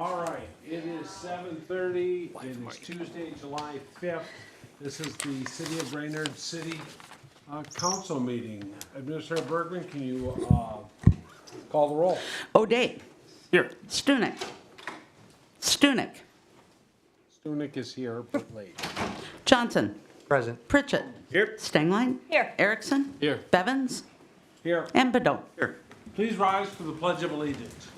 All right, it is 7:30. It is Tuesday, July 5th. This is the City of Brainerd City Council meeting. Administrator Bergman, can you call the roll? O'Day. Here. Stunek. Stunek. Stunek is here, but late. Johnson. Present. Pritchett. Here. Stengline. Here. Erickson. Here. Bevins. Here, And Bedot. Here. please rise for the Pledge of Allegiance.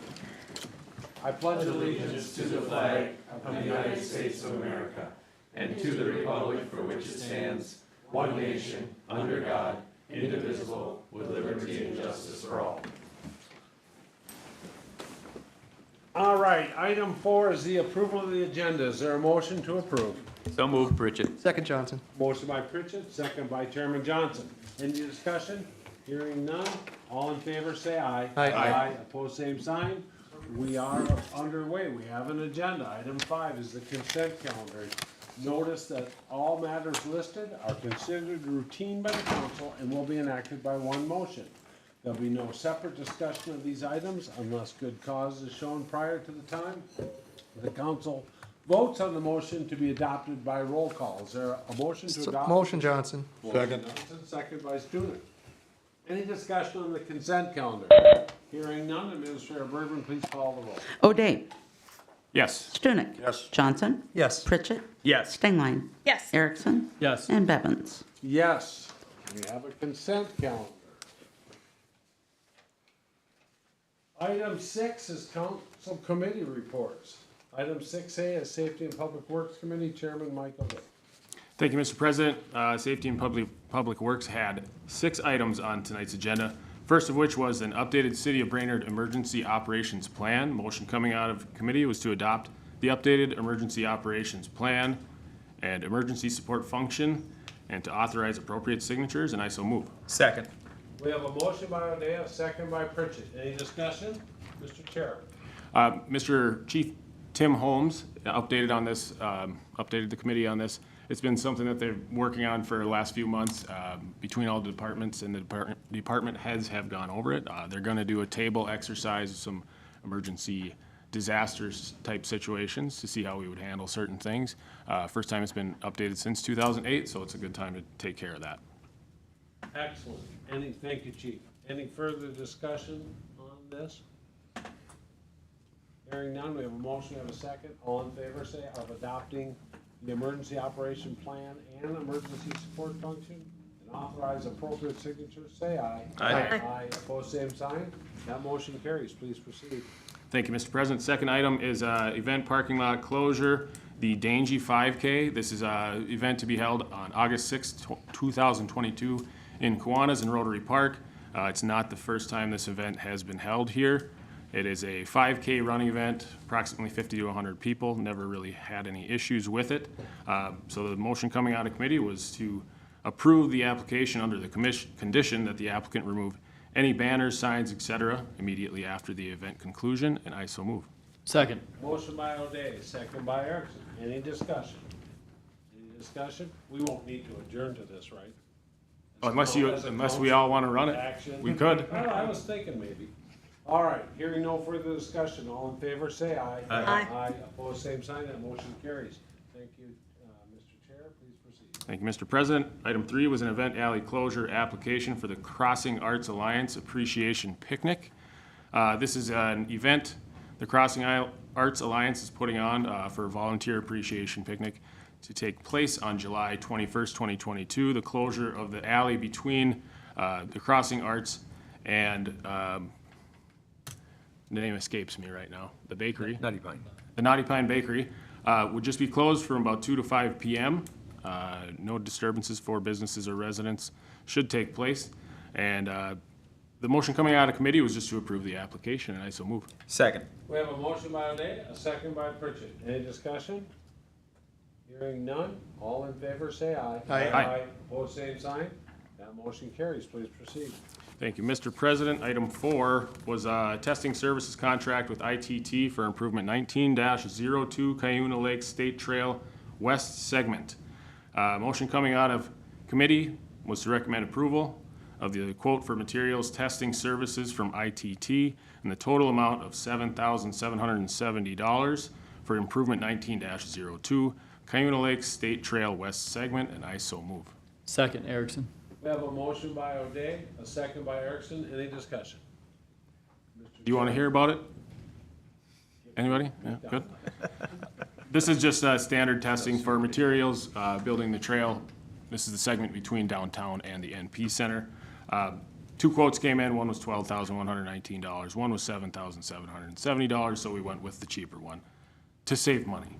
I pledge allegiance To the flag of the United States of America, and to the republic for which it stands, one nation, under God, indivisible, with liberty and justice for all. All right, item 4 is the approval of the agenda. Is there a motion to approve? So moved, Pritchett. Second Johnson. Motion by Pritchett, second by Chairman Johnson. Any discussion? Hearing none. All in favor, say aye. Aye. Opposed, same sign. We are underway. We have an agenda. Item 5 is the consent calendar. Notice that all matters listed are considered routine by the council and will be enacted by one motion. There'll be no separate discussion of these items unless good cause is shown prior to the time. The council votes on the motion to be adopted by roll call. Is there a motion to adopt? Motion Johnson. Second. Second by Studer. Any discussion on the consent calendar? Hearing none, Administrator Bergman, please call the roll. O'Day. Yes. Stunek. Yes. Johnson. Yes. Pritchett. Yes. Stengline. Yes. Erickson. Yes. And Bevins. Yes, we have a consent calendar. Item 6 is council committee reports. Item 6A is Safety and Public Works Committee, Chairman Michael Day. Thank you, Mr. President. Safety and Public Works had 6 items on tonight's agenda. First of which was an updated City of Brainerd Emergency Operations Plan. Motion coming out of committee was to adopt the updated Emergency Operations Plan and Emergency Support Function and to authorize appropriate signatures, and I so move. Second. We have a motion by O'Day, a second by Pritchett. Any discussion? Mr. Chair. Mr. Chief Tim Holmes updated on this, updated the committee on this. It's been something that they're working on for the last few months between all the departments, and the department heads have gone over it. They're going to do a table exercise of some emergency disasters type situations to see how we would handle certain things. First time it's been updated since 2008, so it's a good time to take care of that. Excellent. Thank you, Chief. Any further discussion on this? Hearing none, we have a motion, we have a second. All in favor, say of adopting the emergency operation plan and emergency support function and authorize appropriate signatures, say aye. Aye. Aye. Opposed, same sign. That motion carries. Please proceed. Thank you, Mr. President. Second item is event parking lot closure, the Dangy 5K. This is an event to be held on August 6th, 2022 in Kiwanis and Rotary Park. It's not the first time this event has been held here. It is a 5K running event, approximately 50 to 100 people. Never really had any issues with it. So the motion coming out of committee was to approve the application under the condition that the applicant remove any banners, signs, etc. immediately after the event conclusion, and I so move. Second. Motion by O'Day, second by Erickson. Any discussion? Any discussion? We won't need to adjourn to this, right? Unless we all want to run it, Action. we could. Well, I was thinking maybe. All right, hearing no further discussion, all in favor, say aye. Aye. Aye, opposed, same sign, that motion carries. Thank you, Mr. Chair, please proceed. Thank you, Mr. President. Item 3 was an event alley closure application for the Crossing Arts Alliance Appreciation Picnic. This is an event the Crossing Arts Alliance is putting on for a volunteer appreciation picnic to take place on July 21st, 2022. The closure of the alley between the Crossing Arts and the name escapes me right now, the bakery. Nutty Pine. The Naughty Pine Bakery would just be closed from about 2 to 5 p.m. No disturbances for businesses or residents should take place. And the motion coming out of committee was just to approve the application, and I so move. Second. We have a motion by O'Day, a second by Pritchett. Any discussion? Hearing none, all in favor, say aye. Aye. Aye. Opposed, same sign. That motion carries. Please proceed. Thank you, Mr. President. Item 4 was a testing services contract with ITT for improvement 19-02 Cuyuna Lake State Trail West Segment. Motion coming out of committee was to recommend approval. of the quote for materials testing services from ITT in the total amount of $7,770 for improvement 19-02, Cayuga Lake State Trail West segment, and I so move. Second, Erickson. We have a motion by O'Day, a second by Erickson. Any discussion? Do you want to hear about it? Anybody? Yeah, good. This is just standard testing for materials, building the trail. This is the segment between downtown and the NP Center. Two quotes came in. One was $12,119. One was $7,770, so we went with the cheaper one to save money.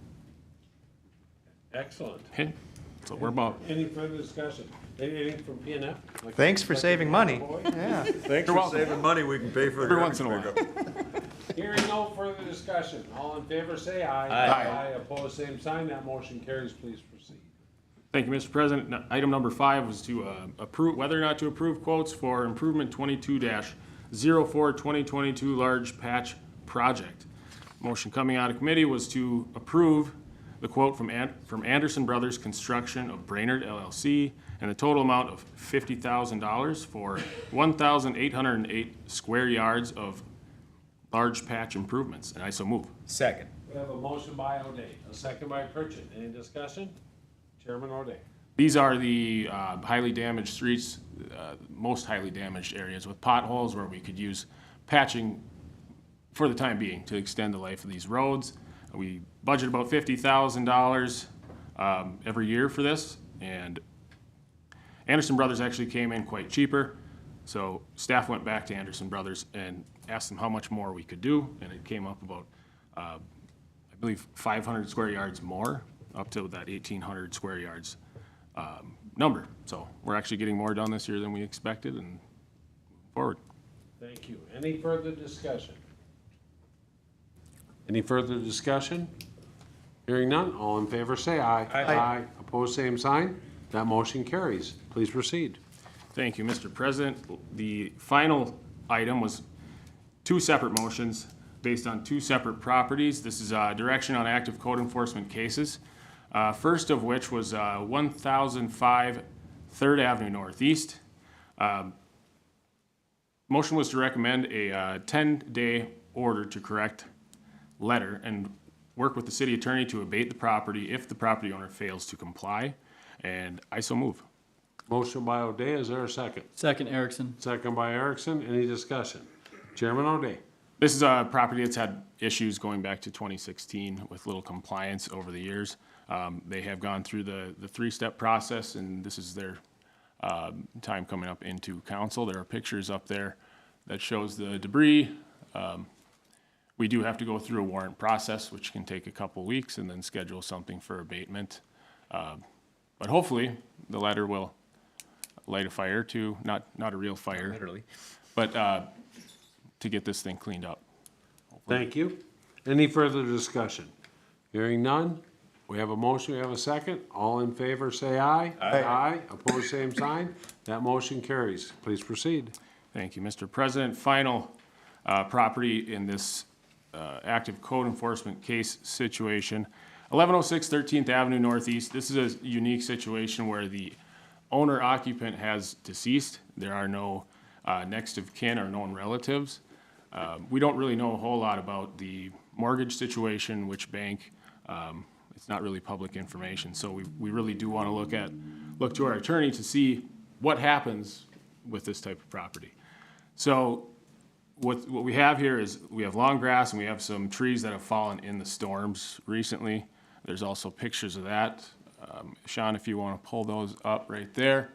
Excellent. Okay, that's what we're about. Any further discussion? Anything from PNF? Thanks for saving money. Yeah. Thanks You're for welcome. saving money, we can pay for the Every garbage once in a while. pickup. Hearing no further discussion, all in favor say aye. Aye. Opposed, same sign. That motion carries. Please proceed. Thank you, Mr. President. Now, item number 5 was to approve, whether or not to approve quotes for improvement 22-04 2022 large patch project. Motion coming out of committee was to approve the quote from Anderson Brothers Construction of Brainerd LLC and the total amount of $50,000 for 1,808 square yards of large patch improvements, and I so move. Second. We have a motion by O'Day, a second by Pritchett. Any discussion? Chairman O'Day. These are the highly damaged streets, most highly damaged areas with potholes where we could use patching for the time being to extend the life of these roads. We budget about $50,000 every year for this, and Anderson Brothers actually came in quite cheaper. So staff went back to Anderson Brothers and asked them how much more we could do, and it came up about, I believe, 500 square yards more, up to that 1,800 square yards number. So we're actually getting more done this year than we expected, and moving forward. Thank you. Any further discussion? Any further discussion? Hearing none, all in favor say aye. Aye. Opposed, same sign. That motion carries. Please proceed. Thank you, Mr. President. The final item was 2 separate motions based on 2 separate properties. This is direction on active code enforcement cases. First of which was 1005 3rd Avenue Northeast. Motion was to recommend a 10-day order to correct letter and work with the city attorney to abate the property if the property owner fails to comply, and I so move. Motion by O'Day. Is there a second? Second, Erickson. Second by Erickson. Any discussion? Chairman O'Day. This is a property that's had issues going back to 2016 with little compliance over the years. They have gone through the 3-step process, and this is their time coming up into council. There are pictures up there that shows the debris. We do have to go through a warrant process, which can take a couple weeks, and then schedule something for abatement. But hopefully, the letter will light a fire to, not a real fire. Literally. But to get this thing cleaned up. Thank you. Any further discussion? Hearing none. We have a motion, we have a second. All in favor, say aye. Aye. Opposed, same sign. That motion carries. Please proceed. Thank you, Mr. President. Final property in this active code enforcement case situation. 1106 13th Avenue Northeast. This is a unique situation where the owner occupant has deceased. There are no next of kin or known relatives. We don't really know a whole lot about the mortgage situation, which bank. It's not really public information. So we really do want to look to our attorney to see what happens with this type of property. So what we have here is we have long grass and we have some trees that have fallen in the storms recently. There's also pictures of that. Sean, if you want to pull those up right there.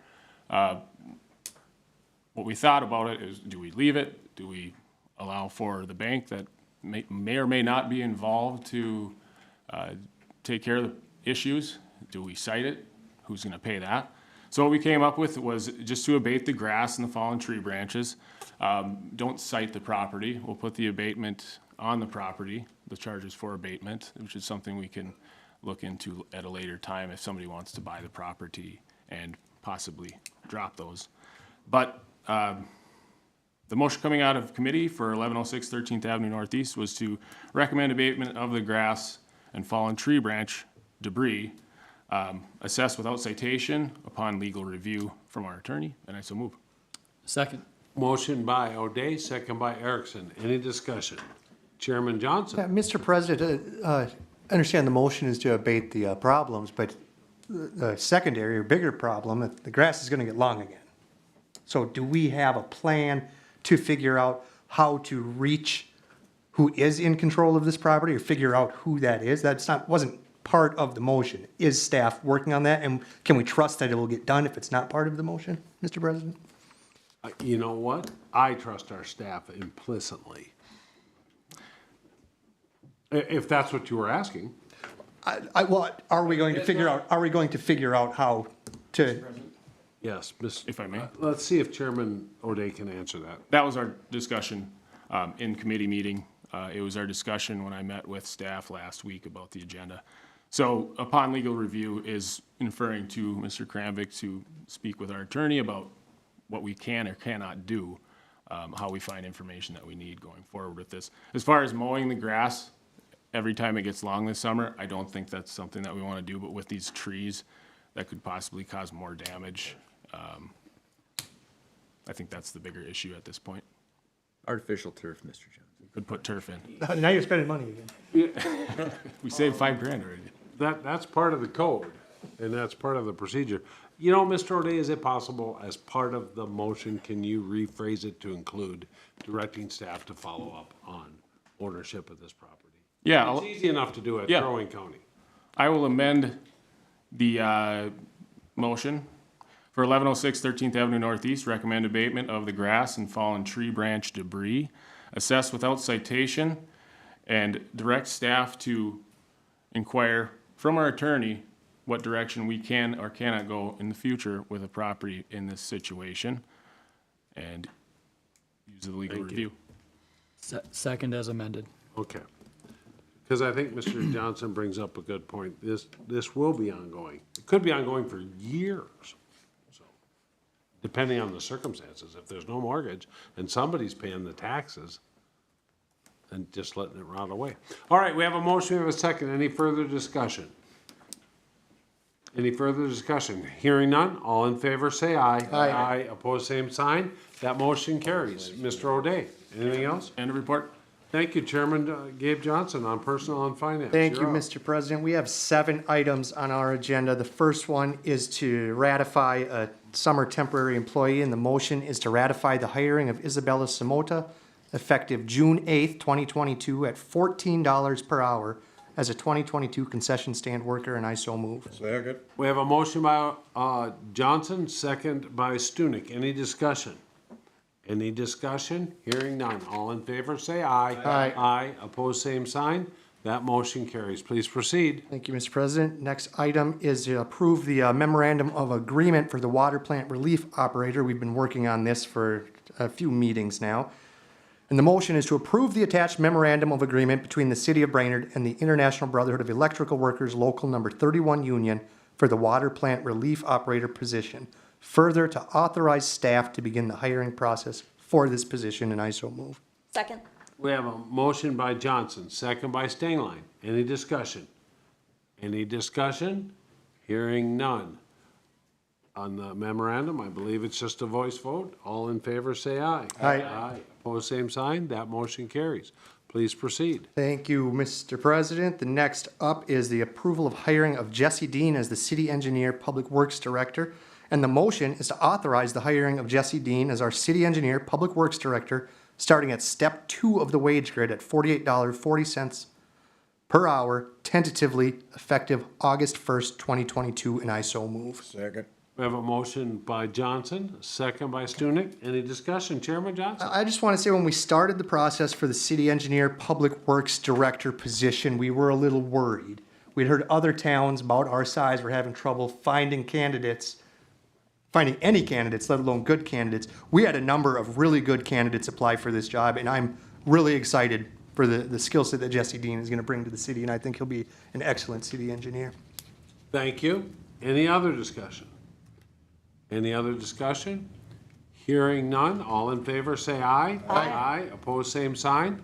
What we thought about it is, do we leave it? Do we allow for the bank that may or may not be involved to take care of the issues? Do we cite it? Who's going to pay that? So what we came up with was just to abate the grass and the fallen tree branches. Don't cite the property. We'll put the abatement on the property, the charges for abatement, which is something we can look into at a later time if somebody wants to buy the property and possibly drop those. But the motion coming out of committee for 1106 13th Avenue Northeast was to recommend abatement of the grass and fallen tree branch debris, assessed without citation upon legal review from our attorney, and I so move. Second. Motion by O'Day, second by Erickson. Any discussion? Chairman Johnson? Mr. President, I understand the motion is to abate the problems, but the secondary or bigger problem, the grass is going to get long again. So do we have a plan to figure out how to reach who is in control of this property, or figure out who that is? Wasn't part of the motion. Is staff working on that, and can we trust that it will get done if it's not part of the motion, Mr. President? You know what? I trust our staff implicitly. If that's what you were asking. Well, are we going to figure out how to? Yes, If I may. Let's see if Chairman O'Day can answer that. That was our discussion in committee meeting. It was our discussion when I met with staff last week about the agenda. So upon legal review is inferring to Mr. Kramvik to speak with our attorney about what we can or cannot do, how we find information that we need going forward with this. As far as mowing the grass, every time it gets long this summer, I don't think that's something that we want to do, but with these trees, that could possibly cause more damage. I think that's the bigger issue at this point. Artificial turf, Mr. Johnson. Could put turf in. Now you're spending money again. We saved $5,000 already. That's part of the code, and that's part of the procedure. You know, Mr. O'Day, is it possible, as part of the motion, can you rephrase it to include directing staff to follow up on ownership of this property? Yeah, It's easy enough to do at Yeah. Crow Wing County. I will amend the motion for 1106 13th Avenue Northeast, recommend abatement of the grass and fallen tree branch debris, assess without citation, and direct staff to inquire from our attorney what direction we can or cannot go in the future with a property in this situation, and use the legal review. Second as amended. Okay. Because I think Mr. Johnson brings up a good point. This will be ongoing. It could be ongoing for years. So, depending on the circumstances. If there's no mortgage and somebody's paying the taxes, and just letting it rot away. All right, we have a motion, we have a second. Any further discussion? Any further discussion? Hearing none, all in favor say aye. Aye. Opposed, same sign. That motion carries. Mr. O'Day, anything else? End of report. Thank you, Chairman Gabe Johnson on Personnel and Finance. Thank you, You're up. Mr. President. We have 7 items on our agenda. The first one is to ratify a summer temporary employee, and the motion is to ratify the hiring of Isabella Samota, effective June 8th, 2022, at $14 per hour as a 2022 concession stand worker, and I so move. Second. We have a motion by Johnson, second by Stunek. Any discussion? Any discussion? Hearing none. All in favor, say aye. Aye. Aye. Opposed, same sign. That motion carries. Please proceed. Thank you, Mr. President. Next item is to approve the memorandum of agreement for the water plant relief operator. We've been working on this for a few meetings now. And the motion is to approve the attached memorandum of agreement between the City of Brainerd and the International Brotherhood of Electrical Workers Local Number 31 Union for the water plant relief operator position. Further, to authorize staff to begin the hiring process for this position, and I so move. Second. We have a motion by Johnson, second by Stengline. Any discussion? Any discussion? Hearing none. On the memorandum, I believe it's just a voice vote. All in favor, say aye. Aye. Aye. Opposed, same sign. That motion carries. Please proceed. Thank you, Mr. President. The next up is the approval of hiring of Jesse Dean as the City Engineer Public Works Director. And the motion is to authorize the hiring of Jesse Dean as our City Engineer Public Works Director, starting at step 2 of the wage grid at $48.40 per hour, tentatively effective August 1st, 2022, and I so move. Second. We have a motion by Johnson, second by Stunek. Any discussion? Chairman Johnson? I just want to say, when we started the process for the City Engineer Public Works Director position, we were a little worried. We'd heard other towns about our size were having trouble finding any candidates, let alone good candidates. We had a number of really good candidates apply for this job, and I'm really excited for the skill set that Jesse Dean is going to bring to the city, and I think he'll be an excellent city engineer. Thank you. Any other discussion? Any other discussion? Hearing none, all in favor say aye. Aye. Opposed, same sign.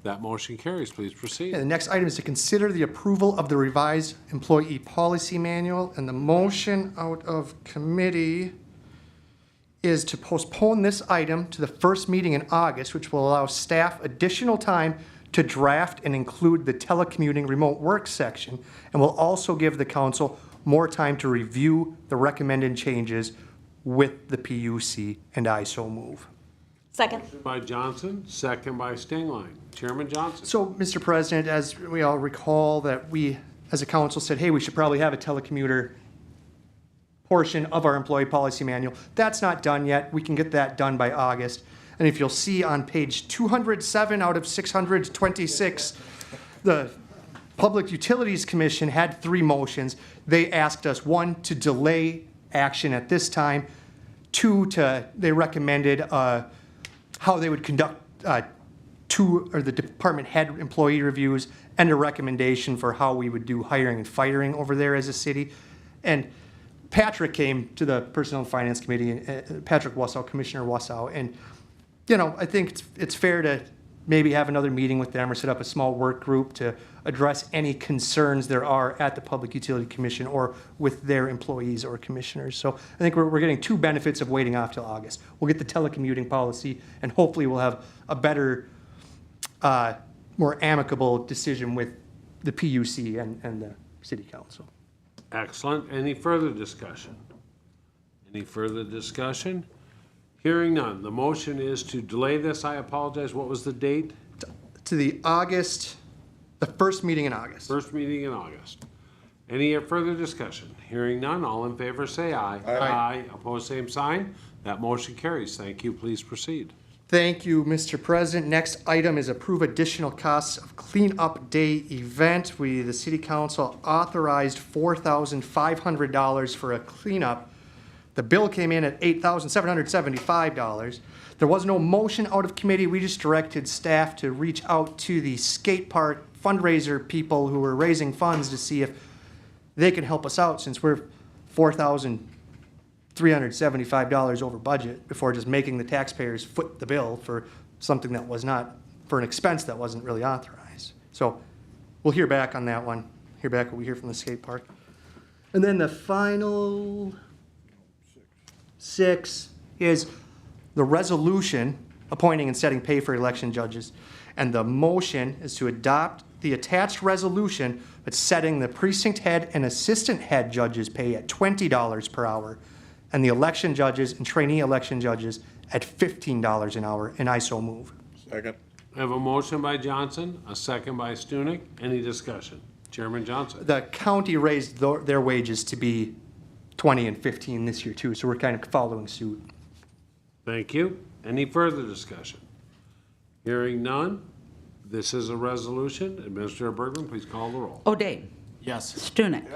That motion carries. Please proceed. And the next item is to consider the approval of the revised employee policy manual, and the motion out of committee is to postpone this item to the first meeting in August, which will allow staff additional time to draft and include the telecommuting remote work section, and will also give the council more time to review the recommended changes with the PUC, and I so move. Second. By Johnson, second by Stingline. Chairman Johnson. So, Mr. President, as we all recall that we, as a council, said, hey, we should probably have a telecommuter portion of our employee policy manual. That's not done yet. We can get that done by August. And if you'll see on page 207 out of 626, the Public Utilities Commission had 3 motions. They asked us, 1, to delay action at this time, 2, they recommended how they would conduct the department head employee reviews, and a recommendation for how we would do hiring and firing over there as a city. And Patrick came to the Personnel and Finance Committee, Patrick Wassow, Commissioner Wassow, and, you know, I think it's fair to maybe have another meeting with them or set up a small work group to address any concerns there are at the Public Utility Commission or with their employees or commissioners. So I think we're getting 2 benefits of waiting off till August. We'll get the telecommuting policy, and hopefully we'll have a better, more amicable decision with the PUC and the City Council. Excellent. Any further discussion? Any further discussion? Hearing none. The motion is to delay this. I apologize. What was the date? To the first meeting in August. First meeting in August. Any further discussion? Hearing none. All in favor say aye. Aye. Opposed, same sign. That motion carries. Thank you. Please proceed. Thank you, Mr. President. Next item is approve additional costs of cleanup day event. The City Council authorized $4,500 for a cleanup. The bill came in at $8,775. There was no motion out of committee. We just directed staff to reach out to the skate park fundraiser people who were raising funds to see if they can help us out, since we're $4,375 over budget, before just making the taxpayers foot the bill for something that was not, for an expense that wasn't really authorized. So we'll hear back on that one, hear back what we hear from the skate park. And then the final 6 is the resolution appointing and setting pay for election judges. And the motion is to adopt the attached resolution, but setting the precinct head and assistant head judges' pay at $20 per hour, and the election judges and trainee election judges at $15 an hour, and I so move. Second. I have a motion by Johnson, a second by Stunek. Any discussion? Chairman Johnson. The county raised their wages to be 20 and 15 this year too, so we're kind of following suit. Thank you. Any further discussion? Hearing none. This is a resolution. Administrator Bergman, please call the roll. O'Day. Yes. Stunek.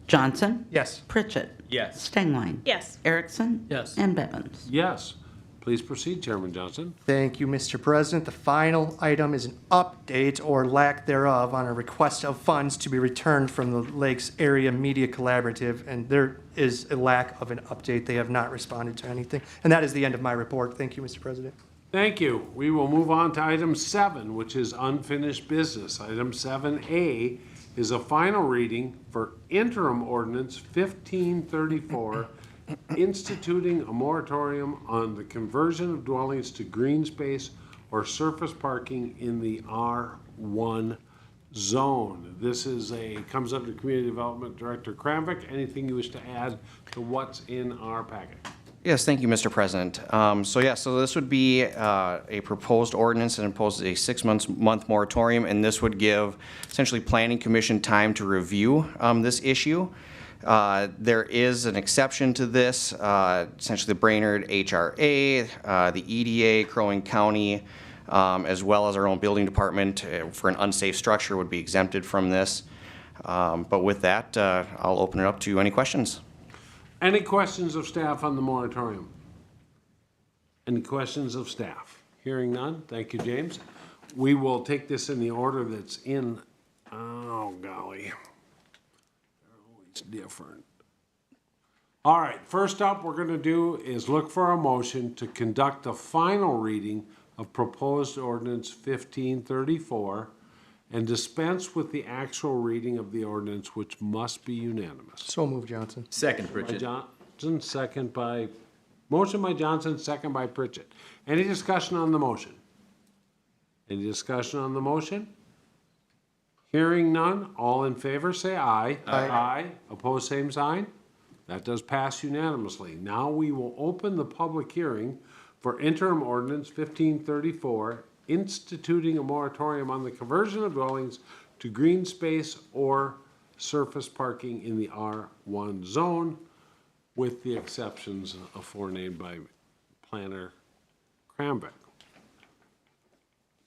Johnson. Yes. Pritchett. Yes. Stengline. Yes. Erickson. Yes. And Bevins. Yes. Please proceed, Chairman Johnson. Thank you, Mr. President. The final item is an update or lack thereof on a request of funds to be returned from the Lakes Area Media Collaborative, and there is a lack of an update. They have not responded to anything. And that is the end of my report. Thank you, Mr. President. Thank you. We will move on to item 7, which is unfinished business. Item 7A is a final reading for Interim Ordinance 1534, instituting a moratorium on the conversion of dwellings to green space or surface parking in the R1 zone. This is comes under Community Development Director Kramvik. Anything you wish to add to what's in our packet? Yes, thank you, Mr. President. So this would be a proposed ordinance and imposes a 6-month moratorium, and this would give essentially Planning Commission time to review this issue. There is an exception to this, essentially the Brainerd HRA, the EDA, Crow Wing County, as well as our own building department for an unsafe structure would be exempted from this. But with that, I'll open it up to any questions. Any questions of staff on the moratorium? Any questions of staff? Hearing none. Thank you, James. We will take this in the order that's in, oh golly. It's different. All right, first up we're going to do is look for a motion to conduct a final reading of proposed ordinance 1534 and dispense with the actual reading of the ordinance, which must be unanimous. So move, Johnson. Second, By Pritchett. Johnson, second by Motion by Johnson, second by Pritchett. Any discussion on the motion? Any discussion on the motion? Hearing none, all in favor say aye. Aye. Opposed, same sign. That does pass unanimously. Now we will open the public hearing for interim ordinance 1534, instituting a moratorium on the conversion of dwellings to green space or surface parking in the R1 zone, with the exceptions aforenamed by Planner Crambeck.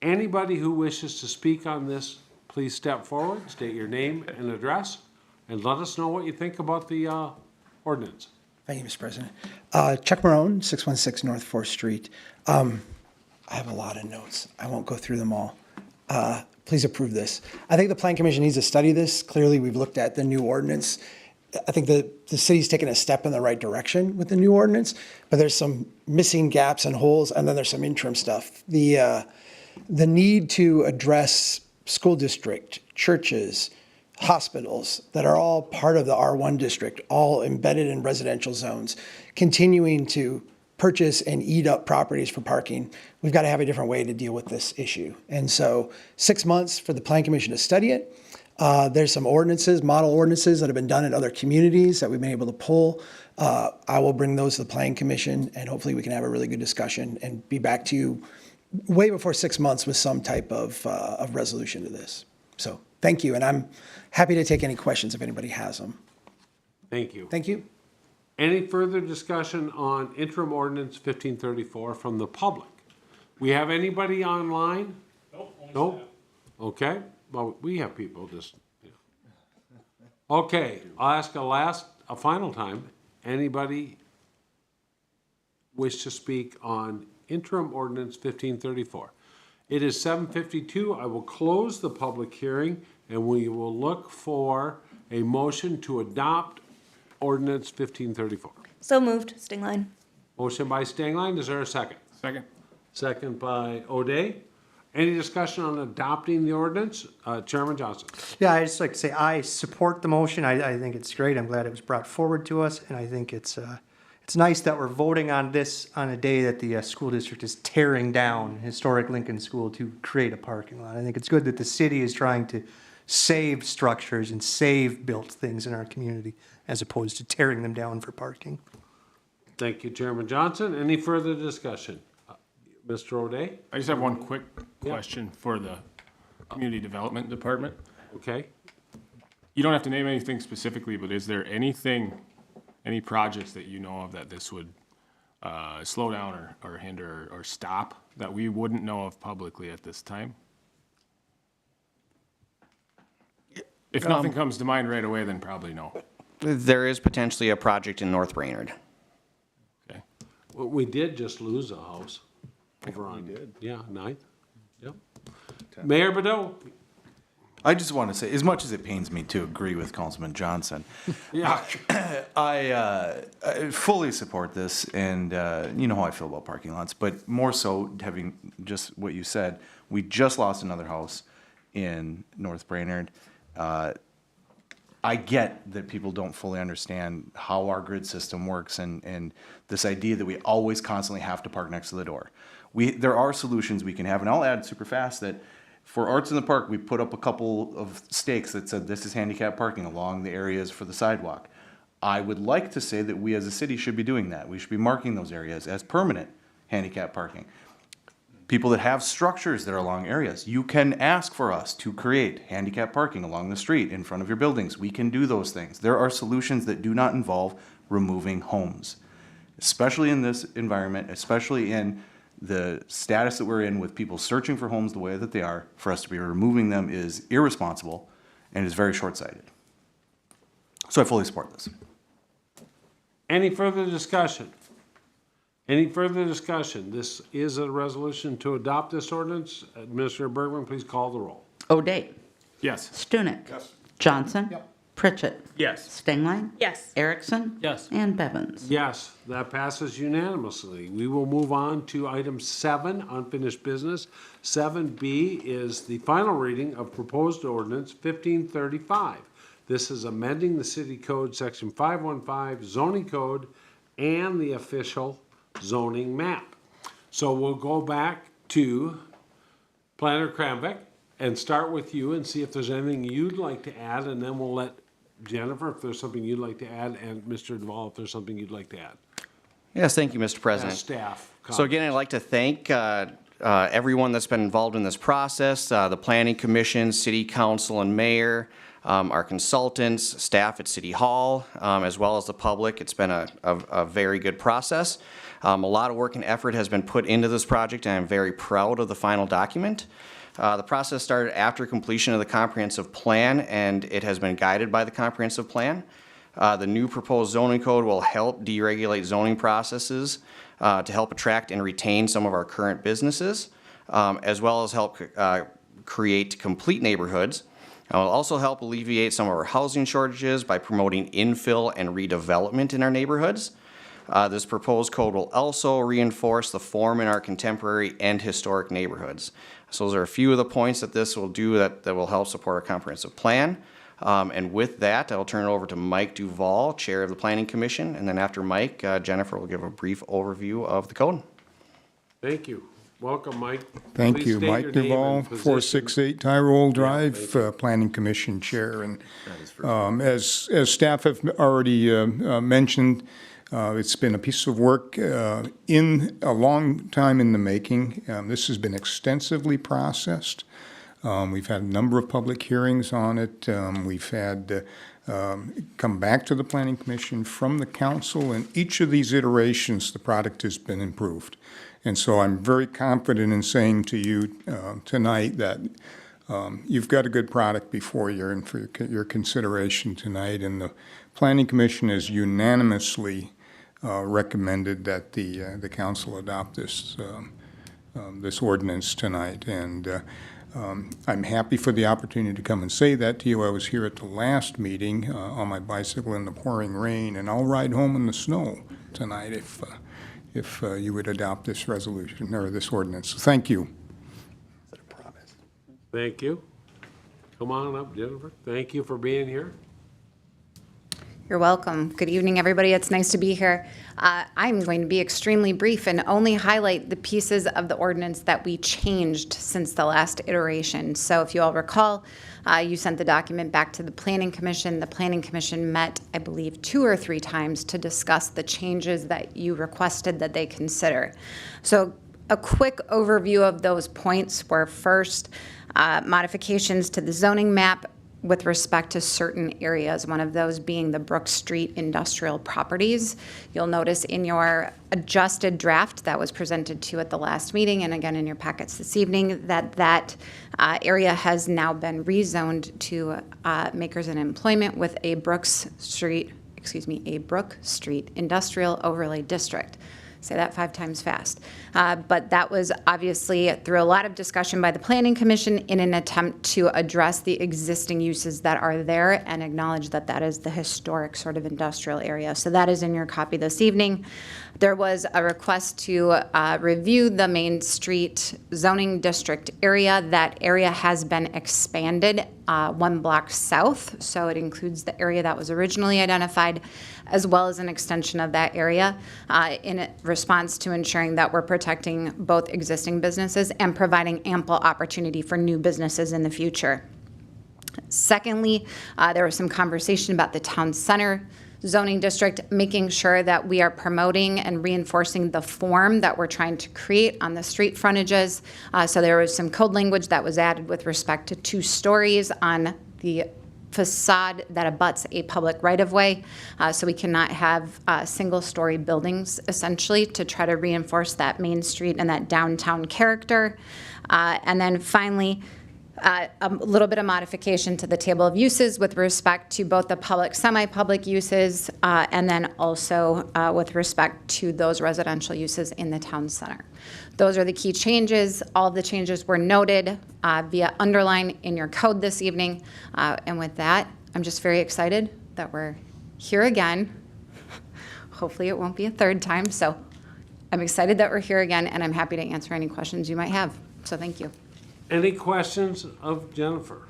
Anybody who wishes to speak on this, please step forward, state your name and address, and let us know what you think about the ordinance. Thank you, Mr. President. Chuck Marone, 616 North 4th Street. I have a lot of notes. I won't go through them all. Please approve this. I think the Plan Commission needs to study this. Clearly, we've looked at the new ordinance. I think the city's taken a step in the right direction with the new ordinance, but there's some missing gaps and holes, and then there's some interim stuff. The need to address school district, churches, hospitals that are all part of the R1 district, all embedded in residential zones, continuing to purchase and eat up properties for parking. We've got to have a different way to deal with this issue. And so 6 months for the Plan Commission to study it. There's some ordinances, model ordinances that have been done in other communities that we've been able to pull. I will bring those to the Plan Commission, and hopefully we can have a really good discussion and be back to you way before 6 months with some type of resolution to this. So thank you, and I'm happy to take any questions if anybody has them. Thank you. Thank you. Any further discussion on interim ordinance 1534 from the public? We have anybody online? Nope. Okay, well, we have people just, yeah. Okay, I'll ask a final time, anybody wish to speak on interim ordinance 1534? It is 7:52. I will close the public hearing and we will look for a motion to adopt ordinance 1534. So moved, Stingline. Motion by Stengline, is there a second? Second. Second by O'Day. Any discussion on adopting the ordinance? Chairman Johnson. Yeah, I'd just like to say I support the motion. I think it's great. I'm glad it was brought forward to us, and I think it's nice that we're voting on this on a day that the school district is tearing down historic Lincoln School to create a parking lot. I think it's good that the city is trying to save structures and save built things in our community as opposed to tearing them down for parking. Thank you, Chairman Johnson. Any further discussion? Mr. O'Day? I just have one quick question for the Community Development Department. Okay. You don't have to name anything specifically, but is there anything, any projects that you know of that this would slow down or hinder or stop that we wouldn't know of publicly at this time? If nothing comes to mind right away, then probably no. There is potentially a project in North Brainerd. Okay. Well, we did just lose a house. Over on, we did. Yeah, 9th. Yep. Mayor Bedell? I just want to say, as much as it pains me to agree with Councilman Johnson, Yeah. I fully support this, and you know how I feel about parking lots, but more so, having just what you said, we just lost another house in North Brainerd. I get that people don't fully understand how our grid system works and this idea that we always constantly have to park next to the door. There are solutions we can have, and I'll add super fast that for Arts in the Park, we put up a couple of stakes that said this is handicap parking along the areas for the sidewalk. I would like to say that we as a city should be doing that. We should be marking those areas as permanent handicap parking. People that have structures that are along areas, you can ask for us to create handicap parking along the street in front of your buildings. We can do those things. There are solutions that do not involve removing homes, especially in this environment, especially in the status that we're in with people searching for homes the way that they are. For us to be removing them is irresponsible and is very short-sighted. So I fully support this. Any further discussion? Any further discussion? This is a resolution to adopt this ordinance. Administrator Bergman, please call the roll. O'Day. Yes. Stunek. Johnson. Pritchett. Yes. Stingline. Yes. Erickson. Yes. And Bevins. Yes, that passes unanimously. We will move on to item 7, unfinished business. 7B is the final reading of proposed ordinance 1535. This is amending the city code section 515 zoning code and the official zoning map. So we'll go back to Planner Kramvik and start with you and see if there's anything you'd like to add, and then we'll let Jennifer, if there's something you'd like to add, and Mr. Duvall, if there's something you'd like to add. Yes, thank you, Mr. President. As staff. So again, I'd like to thank everyone that's been involved in this process, the Planning Commission, City Council and Mayor, our consultants, staff at City Hall, as well as the public. It's been a very good process. A lot of work and effort has been put into this project, and I'm very proud of the final document. The process started after completion of the comprehensive plan, and it has been guided by the comprehensive plan. The new proposed zoning code will help deregulate zoning processes to help attract and retain some of our current businesses, as well as help create complete neighborhoods. It will also help alleviate some of our housing shortages by promoting infill and redevelopment in our neighborhoods. This proposed code will also reinforce the form in our contemporary and historic neighborhoods. So those are a few of the points that this will do that will help support our comprehensive plan. And with that, I'll turn it over to Mike Duvall, Chair of the Planning Commission. And then after Mike, Jennifer will give a brief overview of the code. Thank you. Welcome, Mike. Thank Please you. state Mike your name Duvall, and position. 468 Tyrol Drive, thank you. Planning Commission Chair. And as staff have already mentioned, it's been a piece of work in a long time in the making. This has been extensively processed. We've had a number of public hearings on it. We've had come back to the Planning Commission from the council. In each of these iterations, the product has been improved. And so I'm very confident in saying to you tonight that you've got a good product before you and for your consideration tonight. And the Planning Commission has unanimously recommended that the council adopt this this ordinance tonight. And I'm happy for the opportunity to come and say that to you. I was here at the last meeting on my bicycle in the pouring rain, and I'll ride home in the snow tonight if you would adopt this resolution or this ordinance. So thank you. Thank you. Come on up, Jennifer. Thank you for being here. You're welcome. Good evening, everybody. It's nice to be here. I'm going to be extremely brief and only highlight the pieces of the ordinance that we changed since the last iteration. So if you all recall, you sent the document back to the Planning Commission. The Planning Commission met, I believe, 2 or 3 times to discuss the changes that you requested that they consider. So a quick overview of those points were first, modifications to the zoning map with respect to certain areas, one of those being the Brook Street industrial properties. You'll notice in your adjusted draft that was presented to you at the last meeting and again in your packets this evening that area has now been rezoned to makers and employment with a Brook Street industrial overlay district. Say that 5 times fast. But that was obviously through a lot of discussion by the Planning Commission in an attempt to address the existing uses that are there and acknowledge that that is the historic sort of industrial area. So that is in your copy this evening. There was a request to review the Main Street zoning district area. That area has been expanded 1 block south, so it includes the area that was originally identified, as well as an extension of that area in response to ensuring that we're protecting both existing businesses and providing ample opportunity for new businesses in the future. Secondly, there was some conversation about the town center zoning district, making sure that we are promoting and reinforcing the form that we're trying to create on the street frontages. So there was some code language that was added with respect to 2 stories on the facade that abuts a public right-of-way. So we cannot have single-story buildings, essentially, to try to reinforce that Main Street and that downtown character. And then finally, a little bit of modification to the table of uses with respect to both the public, semi-public uses, and then also with respect to those residential uses in the town center. Those are the key changes. All of the changes were noted via underline in your code this evening. And with that, I'm just very excited that we're here again. Hopefully it won't be a 3rd time. So I'm excited that we're here again, and I'm happy to answer any questions you might have. So thank you. Any questions of Jennifer?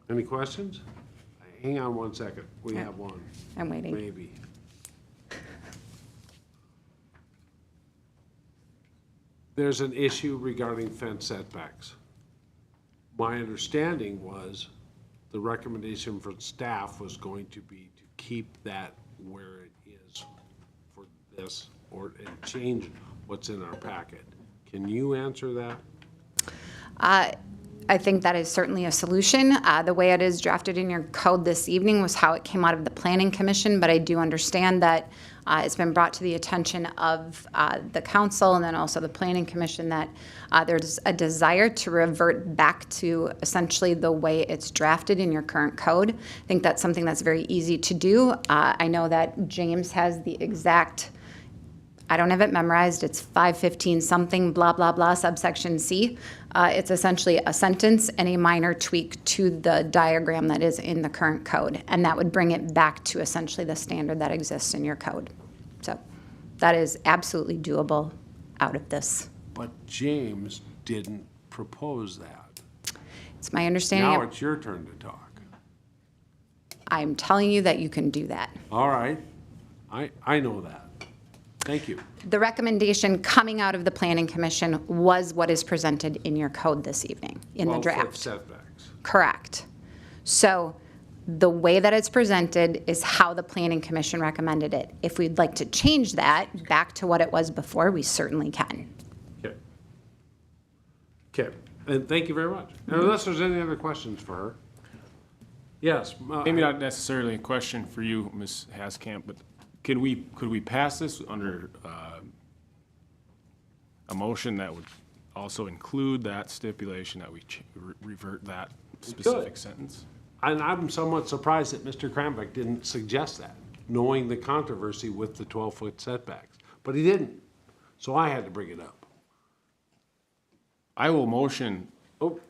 Any questions? Hang on 1 second. We have one. I'm waiting. Maybe. there's an issue regarding fence setbacks. My understanding was the recommendation from staff was going to be to keep that where it is for this, and change what's in our packet. Can you answer that? I think that is certainly a solution. The way it is drafted in your code this evening was how it came out of the Planning Commission, but I do understand that it's been brought to the attention of the council and then also the Planning Commission that there's a desire to revert back to essentially the way it's drafted in your current code. I think that's something that's very easy to do. I know that James has the exact, I don't have it memorized, it's 515 something, blah, blah, blah, subsection C. It's essentially a sentence and a minor tweak to the diagram that is in the current code. And that would bring it back to essentially the standard that exists in your code. So that is absolutely doable out of this. But James didn't propose that. It's my understanding. Now it's your turn to talk. I'm telling you that you can do that. All right, I know that. Thank you. The recommendation coming out of the Planning Commission was what is presented in your code this evening, in the 12-foot draft. setbacks. Correct. So the way that it's presented is how the Planning Commission recommended it. If we'd like to change that back to what it was before, we certainly can. Okay. Okay, and thank you very much. And unless there's any other questions for her? Yes. Maybe not necessarily a question for you, Ms. Haskamp, but could we pass this under a motion that would also include that stipulation that we revert that specific sentence? And I'm somewhat surprised that Mr. Krambeck didn't suggest that, knowing the controversy with the 12-foot setbacks. But he didn't, so I had to bring it up. I will motion, Oh,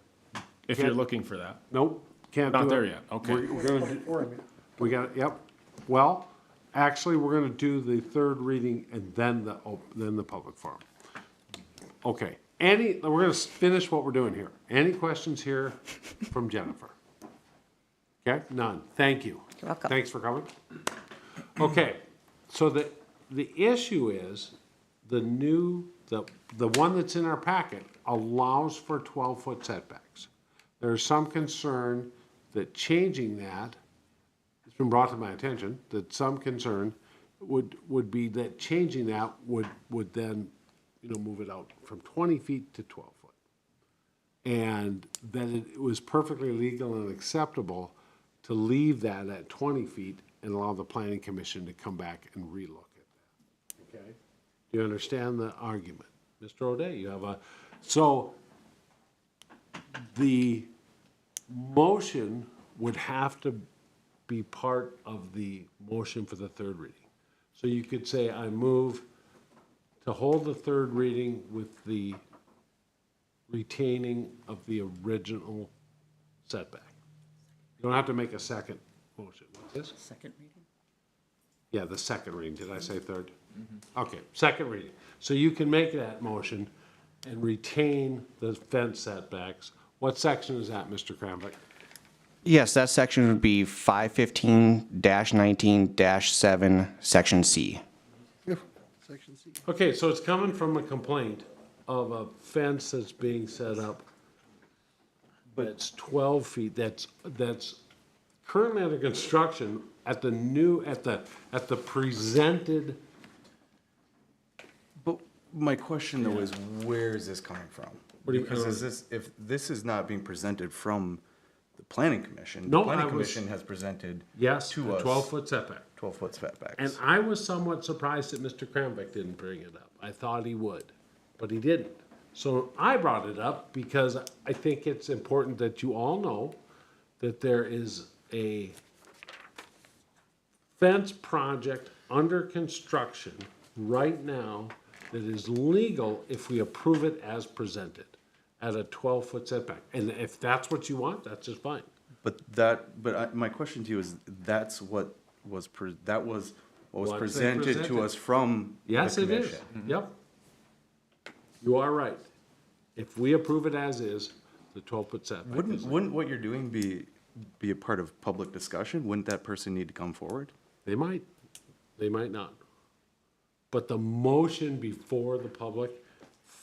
if you're looking for that. nope, can't do it. Not there yet, okay. We're gonna do, we got, yep. Well, actually, we're gonna do the third reading and then the public forum. Okay, we're gonna finish what we're doing here. Any questions here from Jennifer? Okay, none. Thank you. You're welcome. Thanks for coming. Okay, so the issue is the one that's in our packet allows for 12-foot setbacks. There's some concern that changing that, it's been brought to my attention, that some concern would be that changing that would then, move it out from 20 feet to 12 foot. And that it was perfectly legal and acceptable to leave that at 20 feet and allow the Planning Commission to come back and relook at that. Okay? Do you understand the argument? Mr. O'Day, you have so the motion would have to be part of the motion for the third reading. So you could say, I move to hold the third reading with the retaining of the original setback. You don't have to make a second motion. What's this? Second reading? Yeah, the second reading. Did I say third? Okay, second reading. So you can make that motion and retain the fence setbacks. What section is that, Mr. Krambeck? Yes, that section would be 515-19-7, Section C. Okay, so it's coming from a complaint of a fence that's being set up, but it's 12 feet. That's currently under construction at the presented. But my question though is, where is this coming from? What do you- Because if this is not being presented from the Planning Commission, No, the Planning I was- Commission has presented Yes, to a us 12-foot setback. 12-foot setbacks. And I was somewhat surprised that Mr. Krambeck didn't bring it up. I thought he would, but he didn't. So I brought it up because I think it's important that you all know that there is a fence project under construction right now that is legal if we approve it as presented at a 12-foot setback. And if that's what you want, that's just fine. My question to you is, that's what was What's they presented to presented? us from the Yes, it commission. is. Yep. You are right. If we approve it as is, the 12-foot setback is legal. Wouldn't what you're doing be a part of public discussion? Wouldn't that person need to come forward? They might not. But the motion before the public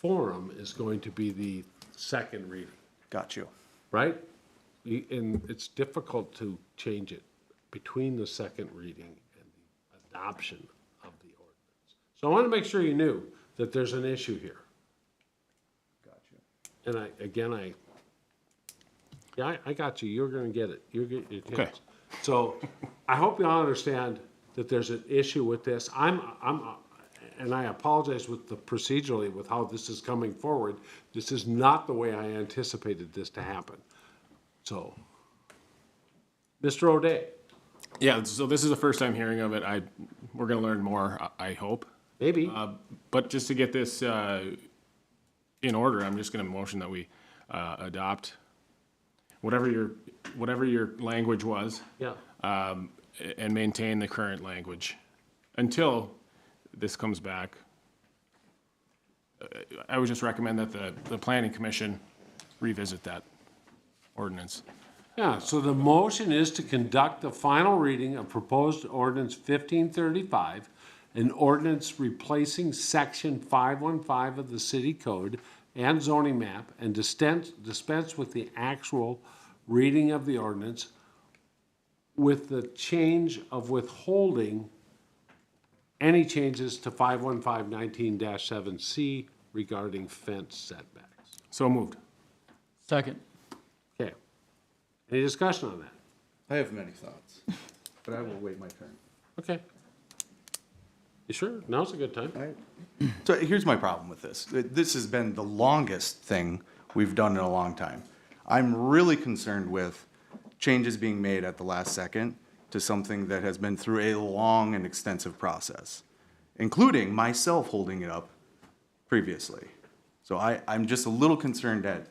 forum is going to be the second reading, Got you. right? And it's difficult to change it between the second reading and the adoption of the ordinance. So I want to make sure you knew that there's an issue here. And I got you. You're gonna get it. You're get your chance. Okay. So I hope you all understand that there's an issue with this. And I apologize with the procedurally with how this is coming forward. This is not the way I anticipated this to happen. So, Mr. O'Day, Yeah, so this is the first time hearing of it. We're gonna learn more, I hope. maybe. But just to get this in order, I'm just gonna motion that we adopt whatever your language was, Yeah. and maintain the current language until this comes back. I would just recommend that the planning commission revisit that ordinance. Yeah, so the motion is to conduct the final reading of proposed ordinance 1535, an ordinance replacing section 515 of the city code and zoning map, and dispense with the actual reading of the ordinance with the change of withholding any changes to 515-19-7C regarding fence setbacks. So moved. Second. Okay. Any discussion on that? I have many thoughts, but I will wait my turn. Okay. You sure? Now's a good time. So here's my problem with this. This has been the longest thing we've done in a long time. I'm really concerned with changes being made at the last second to something that has been through a long and extensive process, including myself holding it up previously. So I'm just a little concerned that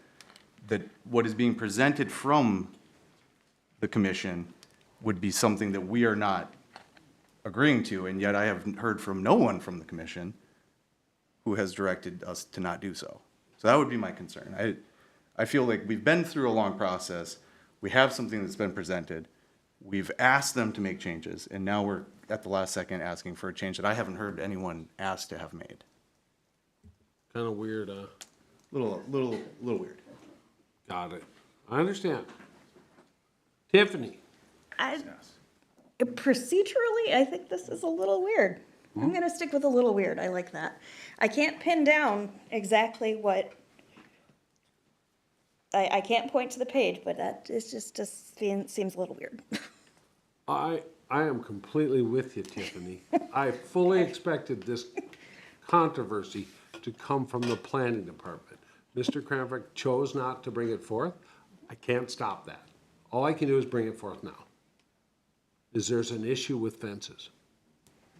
what is being presented from the commission would be something that we are not agreeing to, and yet I have heard from no one from the commission who has directed us to not do so. So that would be my concern. I feel like we've been through a long process. We have something that's been presented. We've asked them to make changes, and now we're at the last second asking for a change that I haven't heard anyone ask to have made. Kind of weird, Little weird. Got it. I understand. Tiffany? Procedurally, I think this is a little weird. I'm gonna stick with a little weird. I like that. I can't pin down exactly what. I can't point to the page, but that is just seems a little weird. I am completely with you, Tiffany. I fully expected this controversy to come from the planning department. Mr. Kramvik chose not to bring it forth. I can't stop that. All I can do is bring it forth now. There's an issue with fences.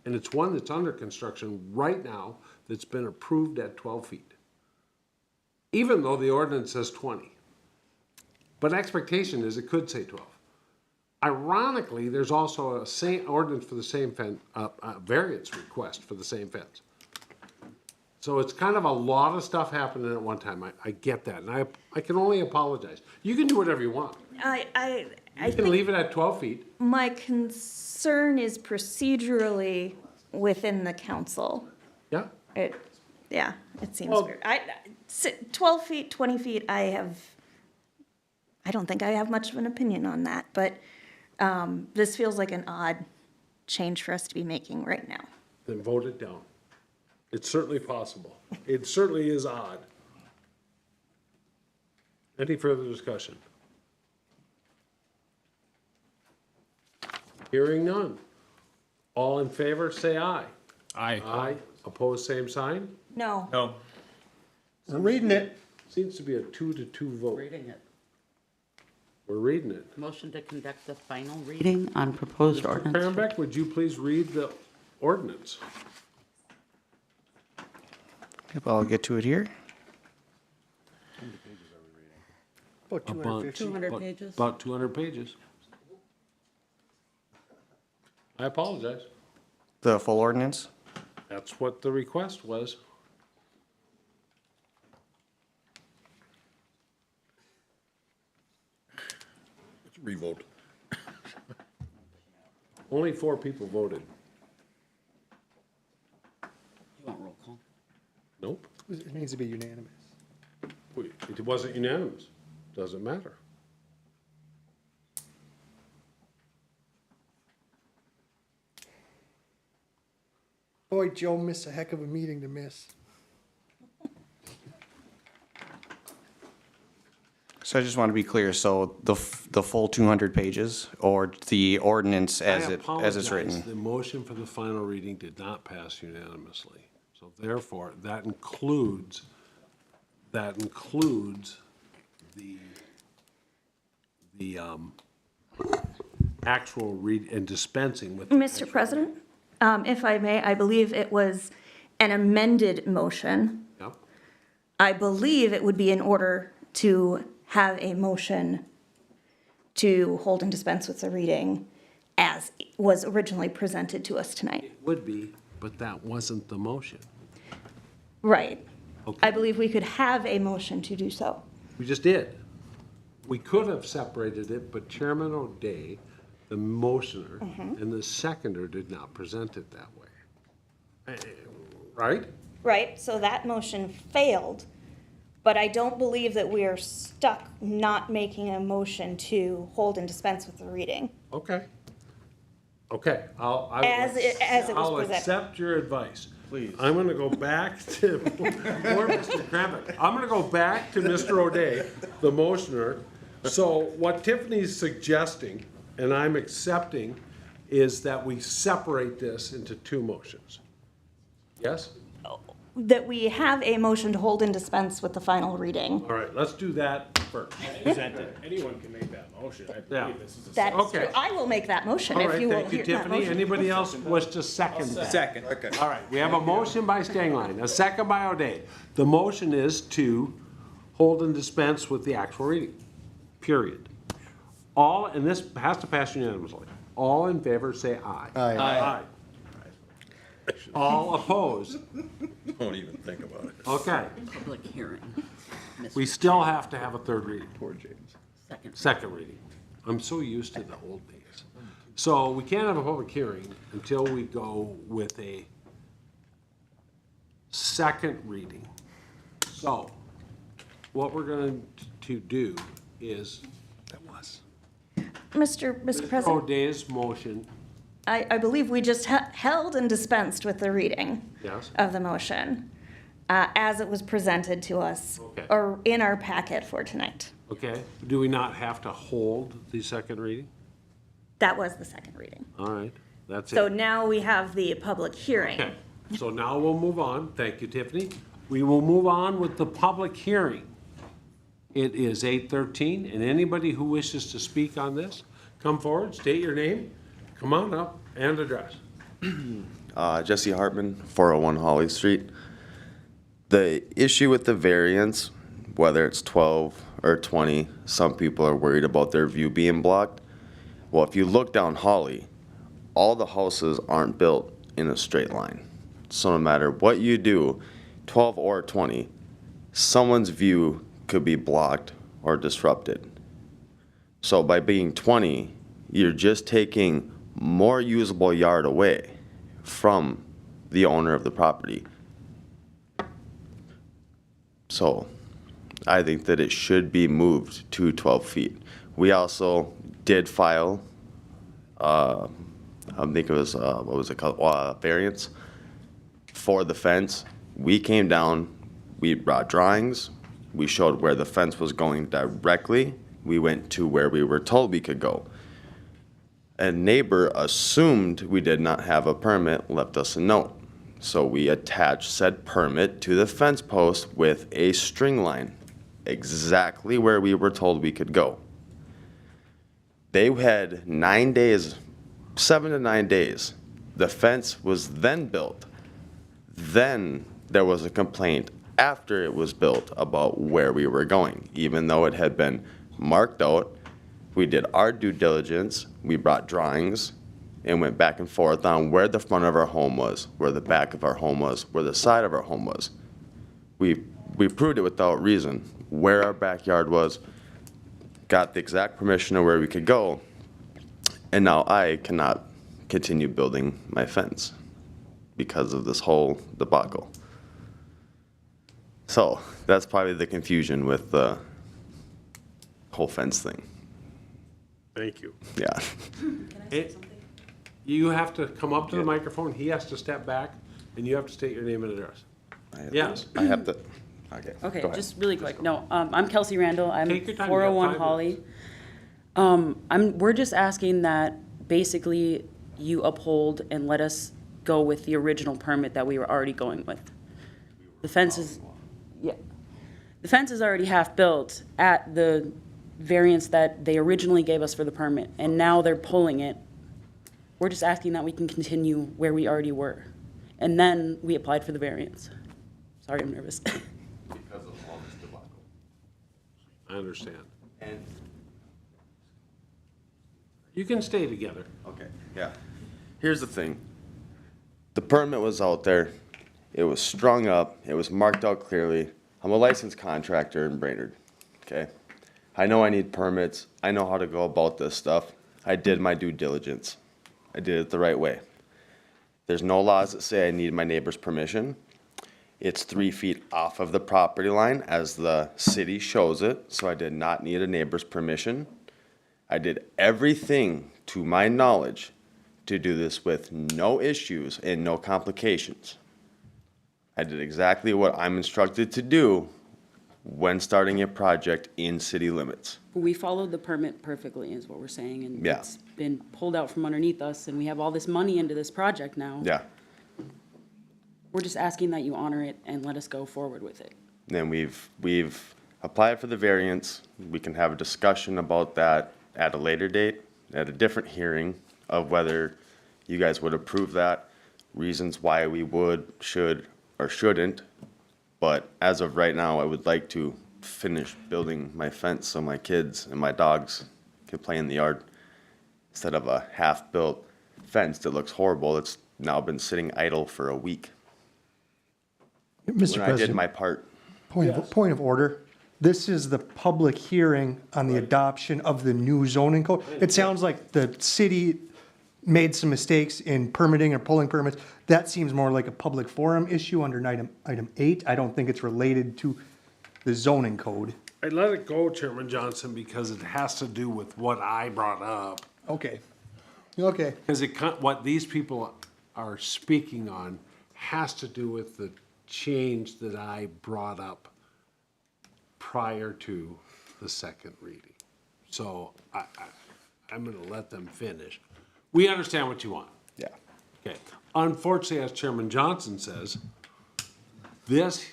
And it's one that's under construction right now that's been approved at 12 feet. Even though the ordinance says 20. But expectation is it could say 12. Ironically, there's also a same ordinance for the same fence, variance request for the same fence. So it's kind of a lot of stuff happening at one time. I get that, and I can only apologize. You can do whatever you want. I You can leave it at 12 feet. My concern is procedurally within the council. Yeah? It seems Well- weird. 12 feet, 20 feet, I don't think I have much of an opinion on that, but this feels like an odd change for us to be making right now. Then vote it down. It's certainly possible. It certainly is odd. Any further discussion? Hearing none. All in favor, say aye. Aye. Aye. Opposed, same sign? No. No. We're reading it. Seems to be a 2-2 vote. Reading it. We're reading it. Motion to conduct the final reading on proposed ordinance. Karen, would you please read the ordinance? Yep, I'll get to it here. About 250. 200 pages. About 200 pages. I apologize. The full ordinance? That's what the request was. Let's revote. Only 4 people voted. You want roll call? Nope. It needs to be unanimous. It wasn't unanimous. Doesn't matter. Boy, Joe missed a heck of a meeting to miss. So I just want to be clear, so the full 200 pages, or the ordinance as it's apologize. written? The motion for the final reading did not pass unanimously. So therefore, that includes the actual read and dispensing with. Mr. President, if I may, I believe it was an amended motion. Yep. I believe it would be in order to have a motion to hold and dispense with the reading as was originally presented to us tonight. Would be, but that wasn't the motion. Right. Okay. I believe we could have a motion to do so. We just did. We could have separated it, but Chairman O'Day, the motioner, and the seconder did not present it that way. Right? Right, so that motion failed, but I don't believe that we are stuck not making a motion to hold and dispense with the reading. Okay. Okay, I'll As it was presented. accept your advice. Please. I'm gonna go back to, or Mr. Kramnik, I'm gonna go back to Mr. O'Day, the motioner. So what Tiffany's suggesting, and I'm accepting, is that we separate this into two motions. Yes? That we have a motion to hold and dispense with the final reading. All right, let's do that first. Anyone can make that motion. I Yeah. believe this is a That is Okay. true. I will make that motion All if right, you will thank you, hear that Tiffany. motion. Anybody else wish to second that? Second. Okay. All right, we have a motion by Stengline, a second by O'Day. The motion is to hold and dispense with the actual reading, period. All, and this has to pass unanimously. All in favor, say aye. Aye. Aye. All opposed? Don't even think about it. Okay, Public hearing. we still have to have a third reading, Poor James. second reading. I'm so used to the old days. So we can't have a public hearing until we go with a second reading. So what we're going to do is Mr. President, O'Day's motion, I believe we just held and dispensed with the reading yes? of the motion as it was presented to us Okay. or in our packet for tonight. Okay, do we not have to hold the second reading? That was the second reading. All right, that's it. So now we have the public hearing. Okay, so now we'll move on. Thank you, Tiffany. We will move on with the public hearing. It is 8:13, and anybody who wishes to speak on this, come forward, state your name, come on up, and address. Jesse Hartman, 401 Holly Street. The issue with the variance, whether it's 12 or 20, some people are worried about their view being blocked. Well, if you look down Holly, all the houses aren't built in a straight line. So no matter what you do, 12 or 20, someone's view could be blocked or disrupted. So by being 20, you're just taking more usable yard away from the owner of the property. So I think that it should be moved to 12 feet. We also did file, I think it was, what was it called, variance for the fence. We came down, we brought drawings, we showed where the fence was going directly. We went to where we were told we could go. A neighbor assumed we did not have a permit, left us a note. So we attached said permit to the fence post with a string line, exactly where we were told we could go. They had 9 days, 7 to 9 days. The fence was then built. Then there was a complaint after it was built about where we were going, even though it had been marked out. We did our due diligence, we brought drawings, and went back and forth on where the front of our home was, where the back of our home was, where the side of our home was. We proved it without reason, where our backyard was, got the exact permission of where we could go, and now I cannot continue building my fence because of this whole debacle. So that's probably the confusion with the whole fence thing. Thank you. Yeah. You have to come up to the microphone, he has to step back, and you have to state your name and address. Yes. I have to, okay. Okay, go ahead. just really quick. No, I'm Kelsey Randall. I'm Take your time, you got 401 5 Holly. minutes. We're just asking that basically you uphold and let us go with the original permit that we were already going with. The fence is, yeah. The fence is already half built at the variance that they originally gave us for the permit, and now they're pulling it. We're just asking that we can continue where we already were. And then we applied for the variance. Sorry, I'm nervous. Because of all this debacle. I understand. And, You can stay together. okay, yeah. Here's the thing. The permit was out there. It was strung up. It was marked out clearly. I'm a licensed contractor in Brainerd, okay? I know I need permits. I know how to go about this stuff. I did my due diligence. I did it the right way. There's no laws that say I need my neighbor's permission. It's 3 feet off of the property line as the city shows it, so I did not need a neighbor's permission. I did everything to my knowledge to do this with no issues and no complications. I did exactly what I'm instructed to do when starting a project in city limits. We followed the permit perfectly, is what we're saying, and Yeah. it's been pulled out from underneath us, and we have all this money into this project now. Yeah. We're just asking that you honor it and let us go forward with it. Then we've applied for the variance. We can have a discussion about that at a later date, at a different hearing of whether you guys would approve that, reasons why we would, should, or shouldn't. But as of right now, I would like to finish building my fence so my kids and my dogs can play in the yard instead of a half-built fence that looks horrible. It's now been sitting idle for a week. Mr. When I did President, my part. point of order. This is the public hearing on the adoption of the new zoning code. It sounds like the city made some mistakes in permitting or pulling permits. That seems more like a public forum issue under item 8. I don't think it's related to the zoning code. I let it go, Chairman Johnson, because it has to do with what I brought up. Okay. Okay. Because what these people are speaking on has to do with the change that I brought up prior to the second reading. So I'm gonna let them finish. We understand what you want. Yeah. Okay. Unfortunately, as Chairman Johnson says, this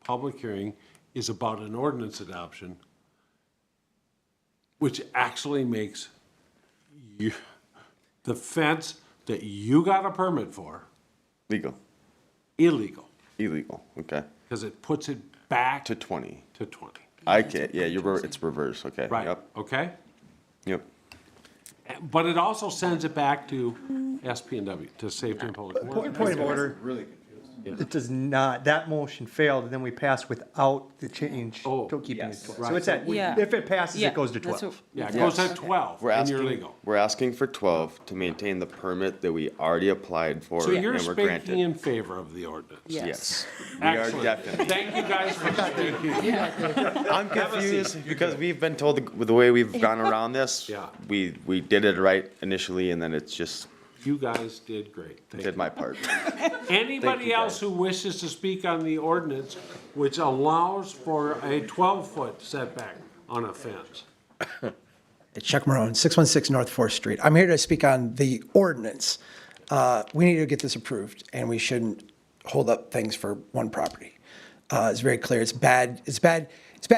public hearing is about an ordinance adoption, which actually makes the fence that you got a permit for Legal. illegal, Illegal, okay. because it puts it back To 20. to 20. I can't, yeah, it's reverse, okay. Right, Yep, okay? yep. But it also sends it back to SP&W, to Safety and Public Works. Point of order. It does not, that motion failed, and then we passed without the change Oh, to keeping it 12. right. So it's at, Yeah. if it passes, Yeah, it goes to that's 12. what- Yeah, it goes at 12, We're and you're asking, legal. we're asking for 12 to maintain the permit that we already applied for So and you're were speaking granted. in favor of the ordinance? Yes, we are Excellent. definitely. Thank you guys for speaking. I'm confused because we've been told with the way we've gone around this, Yeah. we did it right initially and then it's just, You guys did great. Thank did you. my part. Anybody you, else guys. who wishes to speak on the ordinance which allows for a 12-foot setback on a fence? It's Chuck Marone, 616 North 4th Street. I'm here to speak on the ordinance. We need to get this approved, and we shouldn't hold up things for one property. It's very clear. It's bad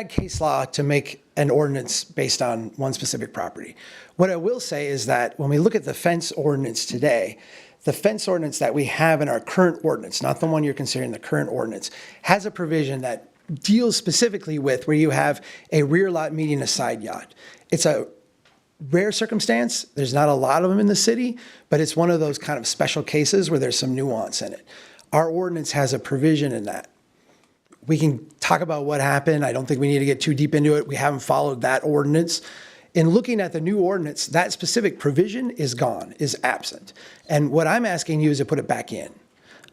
case law to make an ordinance based on one specific property. What I will say is that when we look at the fence ordinance today, the fence ordinance that we have in our current ordinance, not the one you're considering, the current ordinance, has a provision that deals specifically with where you have a rear lot meeting a side yard. It's a rare circumstance. There's not a lot of them in the city, but it's one of those kind of special cases where there's some nuance in it. Our ordinance has a provision in that. We can talk about what happened. I don't think we need to get too deep into it. We haven't followed that ordinance. In looking at the new ordinance, that specific provision is gone, is absent. And what I'm asking you is to put it back in.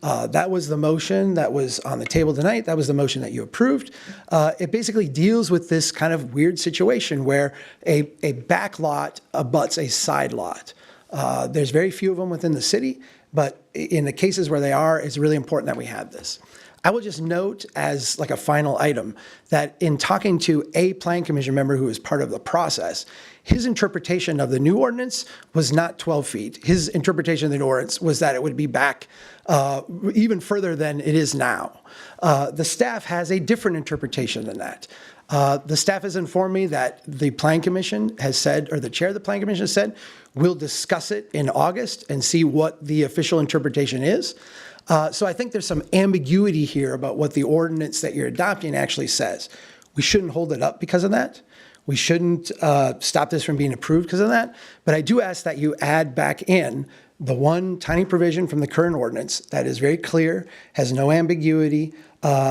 That was the motion that was on the table tonight. That was the motion that you approved. It basically deals with this kind of weird situation where a back lot abuts a side lot. There's very few of them within the city, but in the cases where they are, it's really important that we have this. I will just note as like a final item that in talking to a Plan Commission member who was part of the process, his interpretation of the new ordinance was not 12 feet. His interpretation of the new ordinance was that it would be back even further than it is now. The staff has a different interpretation than that. The staff has informed me that the Plan Commission has said, or the chair of the Plan Commission has said, we'll discuss it in August and see what the official interpretation is. So I think there's some ambiguity here about what the ordinance that you're adopting actually says. We shouldn't hold it up because of that. We shouldn't stop this from being approved because of that. But I do ask that you add back in the one tiny provision from the current ordinance that is very clear, has no ambiguity,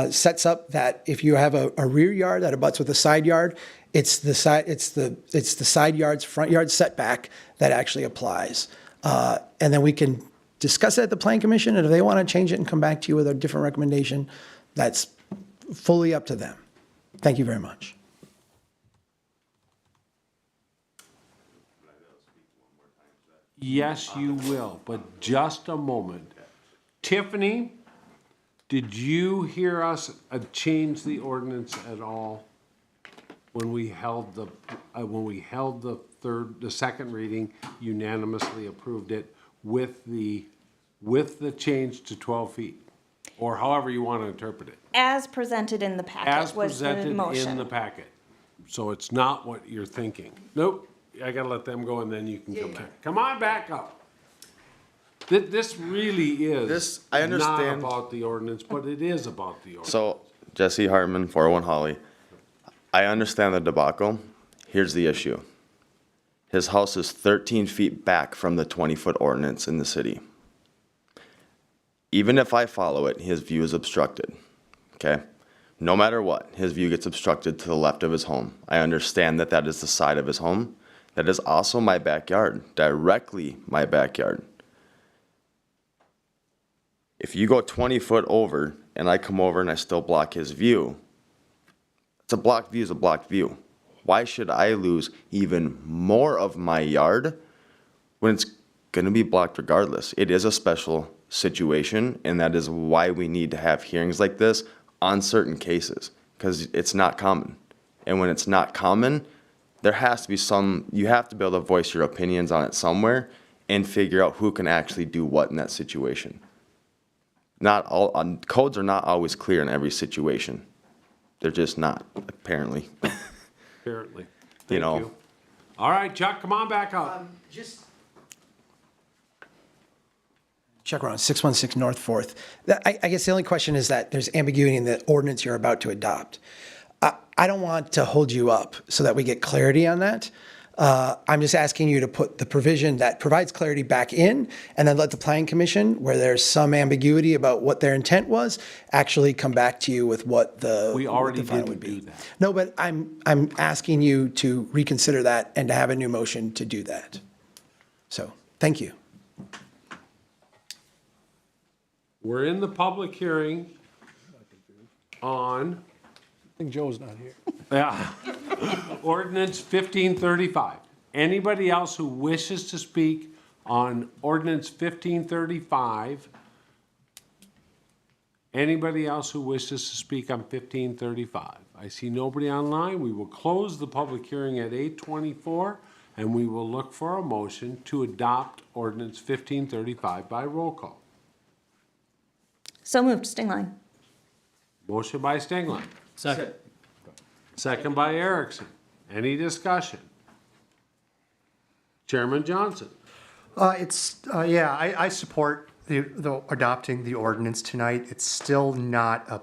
sets up that if you have a rear yard that abuts with a side yard, it's the side yard's front yard setback that actually applies. And then we can discuss it at the Plan Commission, and if they want to change it and come back to you with a different recommendation, that's fully up to them. Thank you very much. Yes, you will, but just a moment. Tiffany, did you hear us change the ordinance at all when we held the second reading, unanimously approved it with the change to 12 feet, or however you want to interpret it? As presented in the As packet was the presented in motion. the packet. So it's not what you're thinking. Nope, I gotta let them go and then you can come back. Come on back up. This really is I not understand. about the ordinance, but it is about the ordinance. So, Jesse Hartman, 401 Holly. I understand the debacle. Here's the issue. His house is 13 feet back from the 20-foot ordinance in the city. Even if I follow it, his view is obstructed, okay? No matter what, his view gets obstructed to the left of his home. I understand that that is the side of his home. That is also my backyard, directly my backyard. If you go 20 foot over and I come over and I still block his view, it's a blocked view is a blocked view. Why should I lose even more of my yard when it's going to be blocked regardless? It is a special situation, and that is why we need to have hearings like this on certain cases, because it's not common. And when it's not common, there has to be you have to be able to voice your opinions on it somewhere and figure out who can actually do what in that situation. Codes are not always clear in every situation. They're just not, apparently. Apparently. You know. Thank you. All right, Chuck, come on back up. Chuck Brown, 616 North 4th. I guess the only question is that there's ambiguity in the ordinance you're about to adopt. I don't want to hold you up so that we get clarity on that. I'm just asking you to put the provision that provides clarity back in, and then let the Planning Commission, where there's some ambiguity about what their intent was, actually come back to you with what the We already what the final didn't would be. do that. No, but I'm asking you to reconsider that and to have a new motion to do that. So, thank you. We're in the public hearing on, I think Joe's not here. yeah, ordinance 1535. Anybody else who wishes to speak on ordinance 1535? Anybody else who wishes to speak on 1535? I see nobody online. We will close the public hearing at 8:24, and we will look for a motion to adopt ordinance 1535 by roll call. So moved, Stingline. Motion by Stingline. Second. Second by Erickson. Any discussion? Chairman Johnson. I support the adopting the ordinance tonight. It's still not a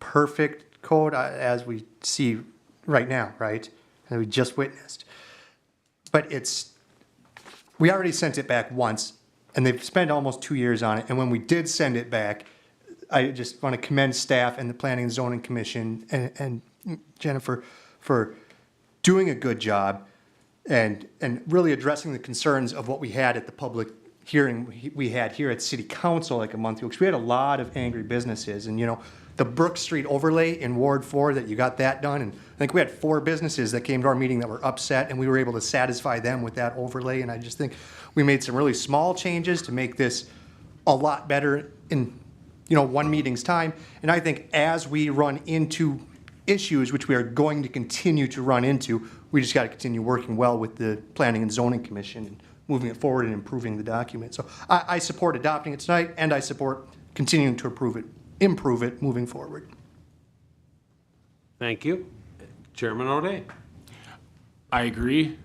perfect code as we see right now, right? And we just witnessed. But we already sent it back once, and they've spent almost 2 years on it. And when we did send it back, I just want to commend staff and the Planning and Zoning Commission and Jennifer for doing a good job and really addressing the concerns of what we had at the public hearing we had here at City Council like a month ago, because we had a lot of angry businesses, and, you know, the Brook Street overlay in Ward 4, that you got that done, and I think we had 4 businesses that came to our meeting that were upset, and we were able to satisfy them with that overlay, and I just think we made some really small changes to make this a lot better in, you know, one meeting's time, and I think as we run into issues, which we are going to continue to run into, we just got to continue working well with the Planning and Zoning Commission and moving it forward and improving the document. So I support adopting it tonight, and I support continuing to improve it moving forward. Thank you. Chairman O'Day. I agree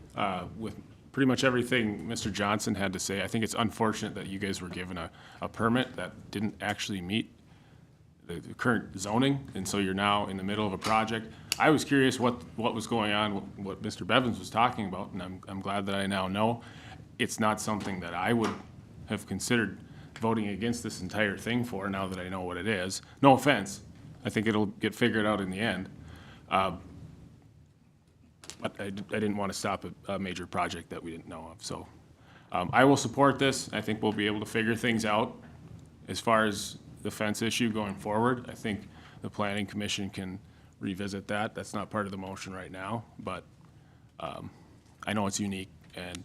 with pretty much everything Mr. Johnson had to say. I think it's unfortunate that you guys were given a permit that didn't actually meet the current zoning, and so you're now in the middle of a project. I was curious what was going on, what Mr. Bevins was talking about, and I'm glad that I now know. It's not something that I would have considered voting against this entire thing for, now that I know what it is. No offense. I think it'll get figured out in the end. But I didn't want to stop a major project that we didn't know of. So I will support this. I think we'll be able to figure things out as far as the fence issue going forward. I think the Planning Commission can revisit that. That's not part of the motion right now, but I know it's unique, and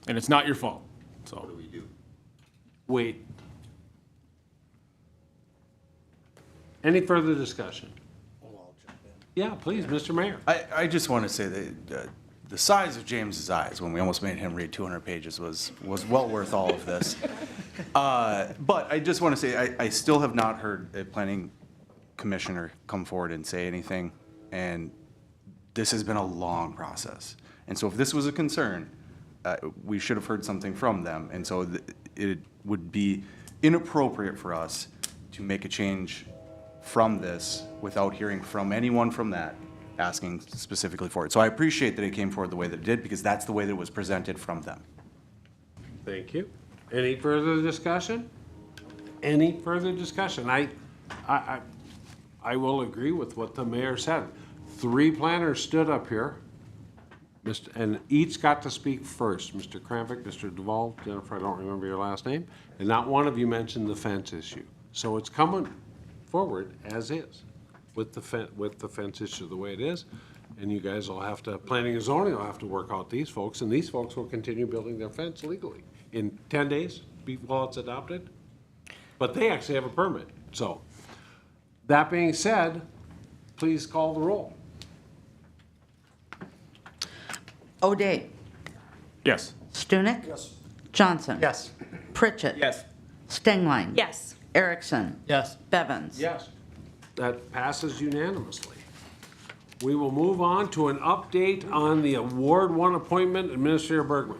it's not your fault. So what do we do? Wait. Any further discussion? Yeah, please, Mr. Mayor. I just want to say that the size of James's eyes when we almost made him read 200 pages was well worth all of this. But I just want to say, I still have not heard a planning commissioner come forward and say anything, and this has been a long process. And so if this was a concern, we should have heard something from them. And so it would be inappropriate for us to make a change from this without hearing from anyone from that asking specifically for it. So I appreciate that it came forward the way that it did, because that's the way that it was presented from them. Thank you. Any further discussion? Any further discussion? I will agree with what the mayor said. 3 planners stood up here, and each got to speak first. Mr. Kramvik, Mr. Duval, Jennifer, I don't remember your last name, and not one of you mentioned the fence issue. So it's coming forward as is with the fence issue the way it is, and you guys will have to, planning and zoning will have to work out these folks, and these folks will continue building their fence legally in 10 days while it's adopted. But they actually have a permit. So that being said, please call the roll. O'Day. Yes. Stunek. Yes. Johnson. Yes. Pritchett. Yes. Stengline. Yes. Erickson. Yes. Bevins. Yes. That passes unanimously. We will move on to an update on the Ward 1 appointment, Administrator Bergman.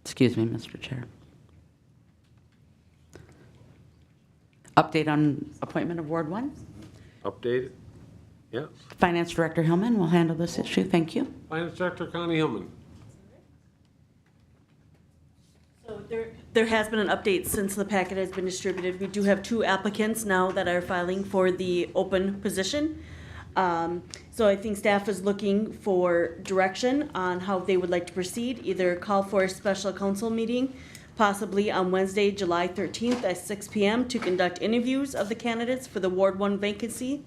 Excuse me, Mr. Chair. Update on appointment of Ward 1. Update. Yes. Finance Director Hillman will handle this issue. Thank you. Finance Director Connie Hillman. So there has been an update since the packet has been distributed. We do have 2 applicants now that are filing for the open position. So I think staff is looking for direction on how they would like to proceed, either call for a special council meeting, possibly on Wednesday, July 13th at 6 p.m. to conduct interviews of the candidates for the Ward 1 vacancy.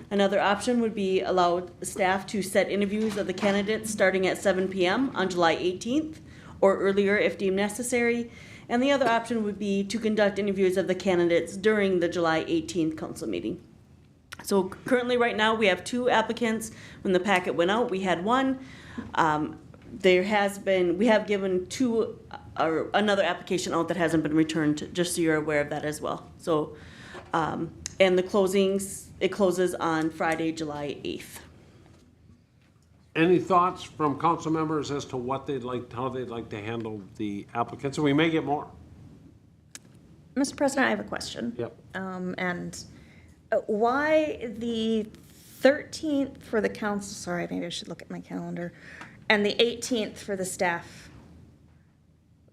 Another option would be allow staff to set interviews of the candidates starting at 7 p.m. on July 18th or earlier if deemed necessary. And the other option would be to conduct interviews of the candidates during the July 18th council meeting. So currently, right now, we have 2 applicants. When the packet went out, we had 1. We have given 2, another application out that hasn't been returned, just so you're aware of that as well. So, and it closes on Friday, July 8th. Any thoughts from council members as to how they'd like to handle the applicants? And we may get more. Mr. President, I have a question. Yep. And why the 13th for the council, sorry, maybe I should look at my calendar, and the 18th for the staff?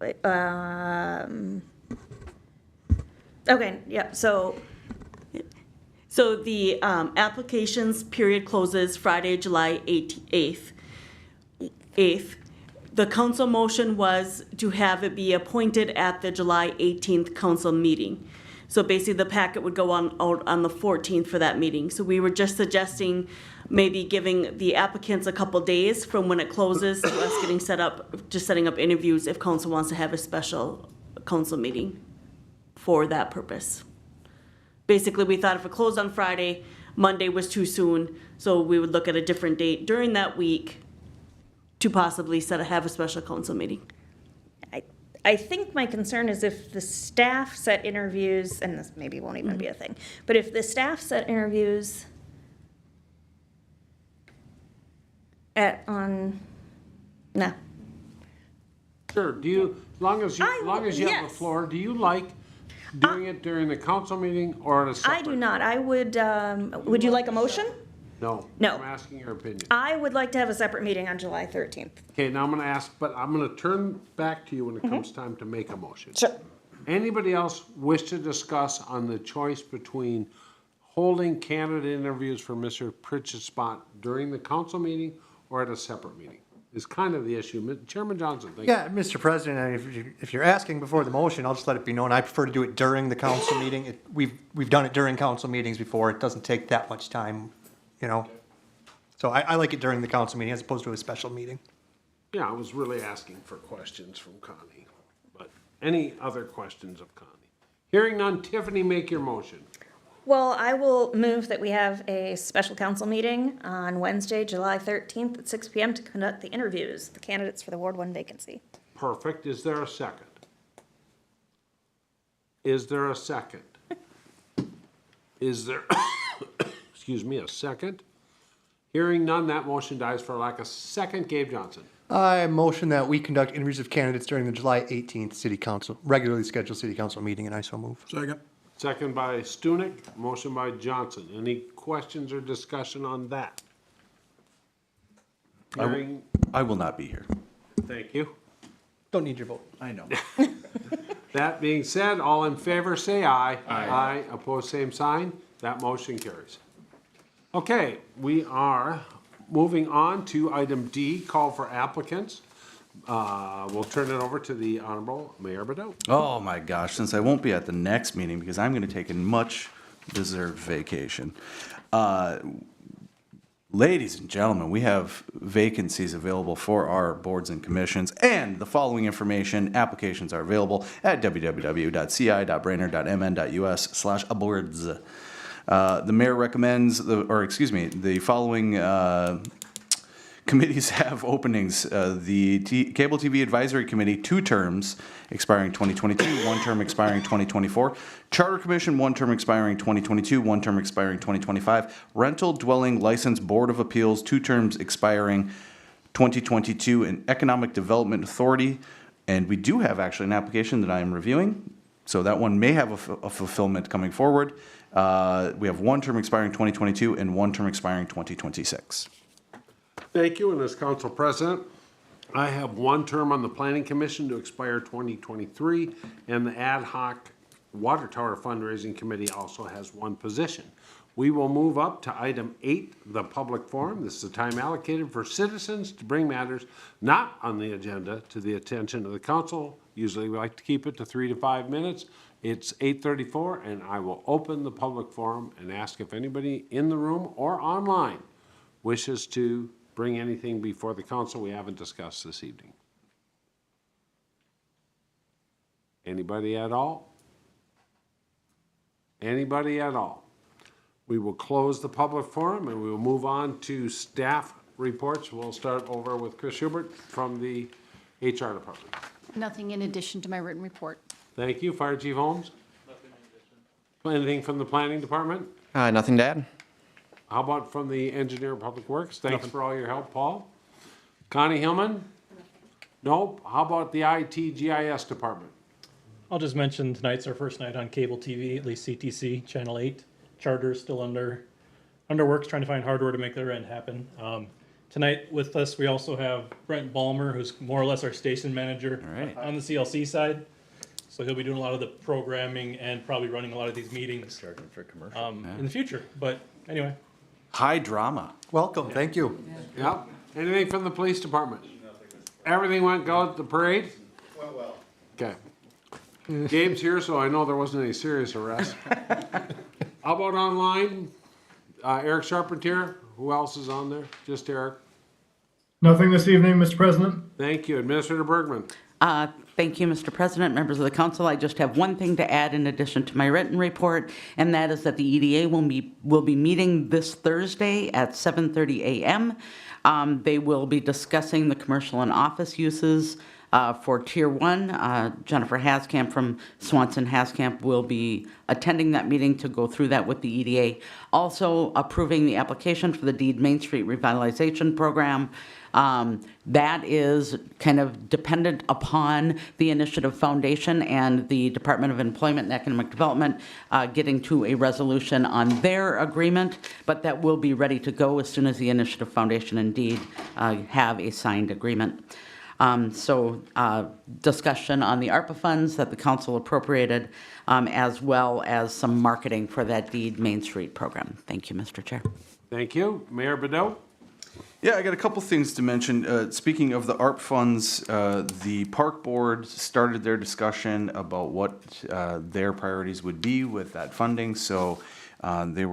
Okay, yeah, so So the applications period closes Friday, July 8th. The council motion was to have it be appointed at the July 18th council meeting. So basically, the packet would go out on the 14th for that meeting. So we were just suggesting maybe giving the applicants a couple days from when it closes to us getting set up, just setting up interviews if council wants to have a special council meeting for that purpose. Basically, we thought if it closed on Friday, Monday was too soon, so we would look at a different date during that week to possibly have a special council meeting. I think my concern is if the staff set interviews, and this maybe won't even be a thing, but if the staff set interviews no. Sure, do you, as long as you have the yes. floor, do you like doing it during the council meeting or at a separate? I do not. I would you like a motion? No. No. I'm asking your opinion. I would like to have a separate meeting on July 13th. Okay, now I'm gonna ask, but I'm gonna turn back to you when it comes time to make a motion. Sure. Anybody else wish to discuss on the choice between holding candidate interviews for Mr. Pritchett's spot during the council meeting or at a separate meeting? Is kind of the issue. Chairman Johnson, thank you. Yeah, Mr. President, if you're asking before the motion, I'll just let it be known, I prefer to do it during the council meeting. We've done it during council meetings before. It doesn't take that much time, you know? So I like it during the council meeting as opposed to a special meeting. Yeah, I was really asking for questions from Connie, but any other questions of Connie? Hearing none, Tiffany, make your motion. Well, I will move that we have a special council meeting on Wednesday, July 13th at 6 p.m. to conduct the interviews, the candidates for the Ward 1 vacancy. Perfect. Is there a second? Is there a second? Is there, excuse me, a second? Hearing none, that motion dies for lack of second. Gabe Johnson. I motion that we conduct interviews of candidates during the July 18th city council, regularly scheduled city council meeting, and I so move. Second. Second by Stunek, motion by Johnson. Any questions or discussion on that? Hearing, I will not be here. thank you. Don't need your vote. I know. That being said, all in favor say aye. Aye. Opposed, same sign. That motion carries. Okay, we are moving on to item D, call for applicants. We'll turn it over to the Honorable Mayor Bedot. Oh my gosh, since I won't be at the next meeting because I'm going to take a much deserved vacation. Ladies and gentlemen, we have vacancies available for our boards and commissions, and the following information, applications are available at www.ci.brainerd.mn.us/aboards. The mayor recommends, the following committees have openings. The Cable TV Advisory Committee, 2 terms expiring 2022, 1 term expiring 2024. Charter Commission, 1 term expiring 2022, 1 term expiring 2025. Rental Dwelling License Board of Appeals, 2 terms expiring 2022. And Economic Development Authority. And we do have actually an application that I am reviewing. So that one may have a fulfillment coming forward. We have 1 term expiring 2022 and 1 term expiring 2026. Thank you, and as council president, I have 1 term on the planning commission to expire 2023, and the ad hoc water tower fundraising committee also has 1 position. We will move up to item 8, the public forum. This is the time allocated for citizens to bring matters not on the agenda to the attention of the council. Usually we like to keep it to 3 to 5 minutes. It's 8:34, and I will open the public forum and ask if anybody in the room or online wishes to bring anything before the council we haven't discussed this evening. Anybody at all? Anybody at all? We will close the public forum and we will move on to staff reports. We'll start over with Chris Schubert from the HR department. Nothing in addition to my written report. Thank you. Fire Chief Holmes? Nothing in addition. Anything from the planning department? Nothing to add. How about from the engineer of public works? Thanks for all your help, Paul. Connie Hillman? Nope. How about the IT GIS department? I'll just mention tonight's our first night on cable TV, at least CTC, Channel 8. Charter is still under works, trying to find hardware to make their end happen. Tonight with us, we also have Brent Balmer, who's more or less our station manager on the CLC side. So he'll be doing a lot of the programming and probably running a lot of these meetings in the future. But anyway. High drama. Welcome, thank you. Yeah. Anything from the police department? Everything went good at the parade? Went well. Okay. Gabe's here, so I know there wasn't any serious arrests. How about online? Eric Charpentier, who else is on there? Just Eric? Nothing this evening, Mr. President. Thank you. Administrator Bergman? Thank you, Mr. President, members of the council. I just have one thing to add in addition to my written report, and that is that the EDA will be meeting this Thursday at 7:30 a.m. They will be discussing the commercial and office uses for Tier 1. Jennifer Haskamp from Swanson Haskamp will be attending that meeting to go through that with the EDA. Also approving the application for the Deed Main Street Revitalization Program. That is kind of dependent upon the Initiative Foundation and the Department of Employment and Economic Development getting to a resolution on their agreement, but that will be ready to go as soon as the Initiative Foundation indeed have a signed agreement. Discussion on the ARPA funds that the council appropriated, as well as some marketing for that Deed Main Street program. Thank you, Mr. Chair. Thank you. Mayor Bedell? Yeah, I got a couple things to mention. Speaking of the ARP funds, the park board started their discussion about what their priorities would be with that funding. So they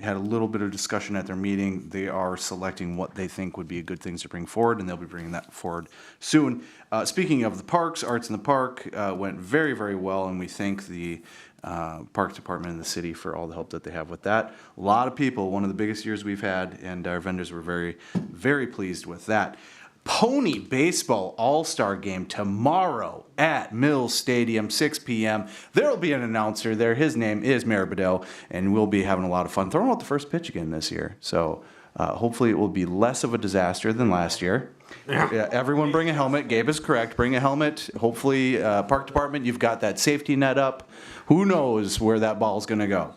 had a little bit of discussion at their meeting. They are selecting what they think would be good things to bring forward, and they'll be bringing that forward soon. Speaking of the parks, Arts in the Park went very, very well, and we thank the Parks Department in the city for all the help that they have with that. A lot of people, one of the biggest years we've had, and our vendors were very, very pleased with that. Pony Baseball All-Star Game tomorrow at Mills Stadium, 6 p.m. There will be an announcer there. His name is Mayor Bedell, and we'll be having a lot of fun throwing out the first pitch again this year. So hopefully it will be less of a disaster than last year. Yeah, everyone bring a helmet. Gabe is correct. Bring a helmet. Hopefully, Park Department, you've got that safety net up. Who knows where that ball's going to go?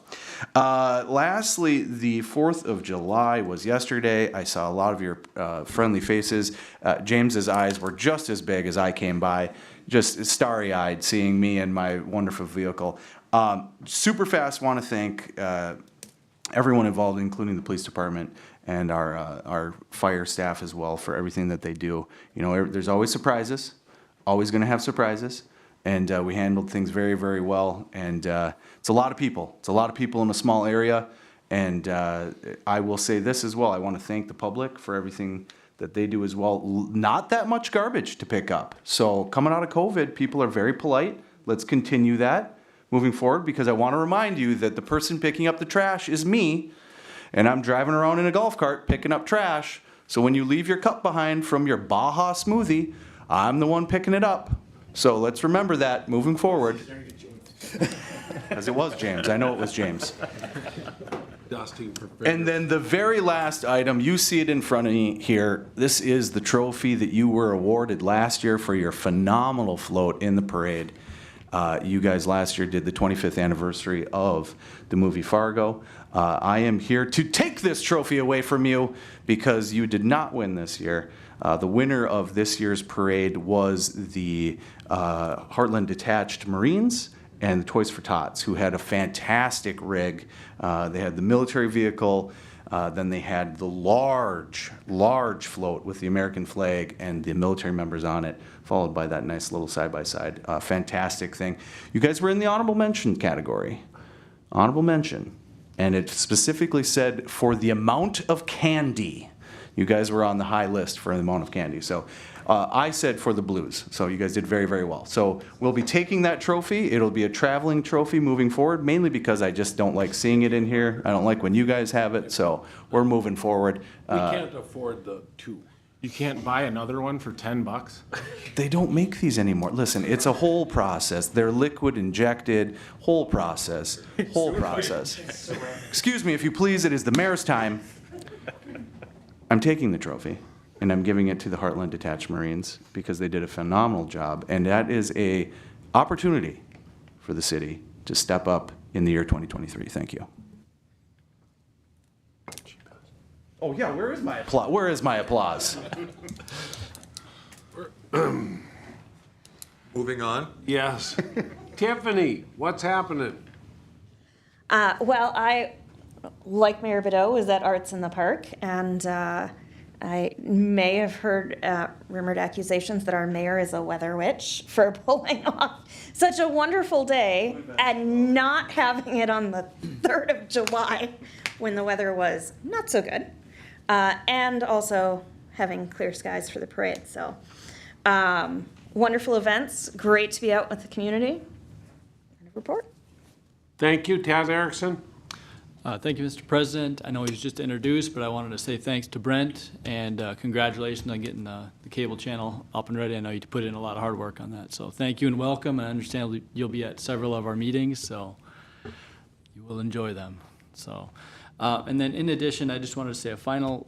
Lastly, the 4th of July was yesterday. I saw a lot of your friendly faces. James's eyes were just as big as I came by, just starry-eyed seeing me in my wonderful vehicle. Super fast, want to thank everyone involved, including the police department and our fire staff as well, for everything that they do. You know, there's always surprises, always going to have surprises. And we handled things very, very well. And it's a lot of people. It's a lot of people in a small area. And I will say this as well. I want to thank the public for everything that they do as well. Not that much garbage to pick up. So coming out of COVID, people are very polite. Let's continue that moving forward, because I want to remind you that the person picking up the trash is me. And I'm driving around in a golf cart picking up trash. So when you leave your cup behind from your Baja smoothie, I'm the one picking it up. So let's remember that moving forward. Because it was James. I know it was James. And then the very last item, you see it in front of me here. This is the trophy that you were awarded last year for your phenomenal float in the parade. You guys last year did the 25th anniversary of the movie Fargo. I am here to take this trophy away from you because you did not win this year. The winner of this year's parade was the Heartland Detached Marines and the Toys for Tots, who had a fantastic rig. They had the military vehicle, then they had the large float with the American flag and the military members on it, followed by that nice little side-by-side. Fantastic thing. You guys were in the honorable mention category. Honorable mention. And it specifically said for the amount of candy. You guys were on the high list for the amount of candy. So I said for the blues. So you guys did very, very well. So we'll be taking that trophy. It'll be a traveling trophy moving forward, mainly because I just don't like seeing it in here. I don't like when you guys have it. So we're moving forward. We can't afford the two. You can't buy another one for $10? They don't make these anymore. Listen, it's a whole process. They're liquid injected, whole process, whole process. Excuse me, if you please, it is the mayor's time. I'm taking the trophy, and I'm giving it to the Heartland Detached Marines because they did a phenomenal job, and that is a opportunity for the city to step up in the year 2023. Thank you. Oh yeah, where is my applause? Where is my applause? Moving on. Yes. Tiffany, what's happening? Well, I, like Mayor Bedeau, was at Arts in the Park, and I may have heard rumored accusations that our mayor is a weather witch for pulling off such a wonderful day and not having it on the 3rd of July when the weather was not so good, and also having clear skies for the parade. So, wonderful events. Great to be out with the community. End of report. Thank you, Tad Erickson. Thank you, Mr. President. I know he was just introduced, but I wanted to say thanks to Brent and congratulations on getting the cable channel up and ready. I know you put in a lot of hard work on that. So thank you and welcome. And I understand you'll be at several of our meetings, so you will enjoy them. So, and then in addition, I just wanted to say a final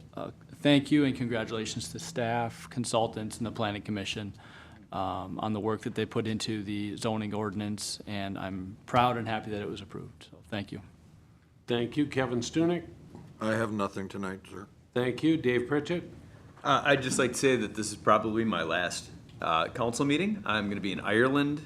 thank you and congratulations to staff, consultants, and the Planning Commission on the work that they put into the zoning ordinance. And I'm proud and happy that it was approved. So thank you. Thank you, Kevin Stunick. I have nothing tonight, sir. Thank you, Dave Pritchett. I'd just like to say that this is probably my last council meeting. I'm going to be in Ireland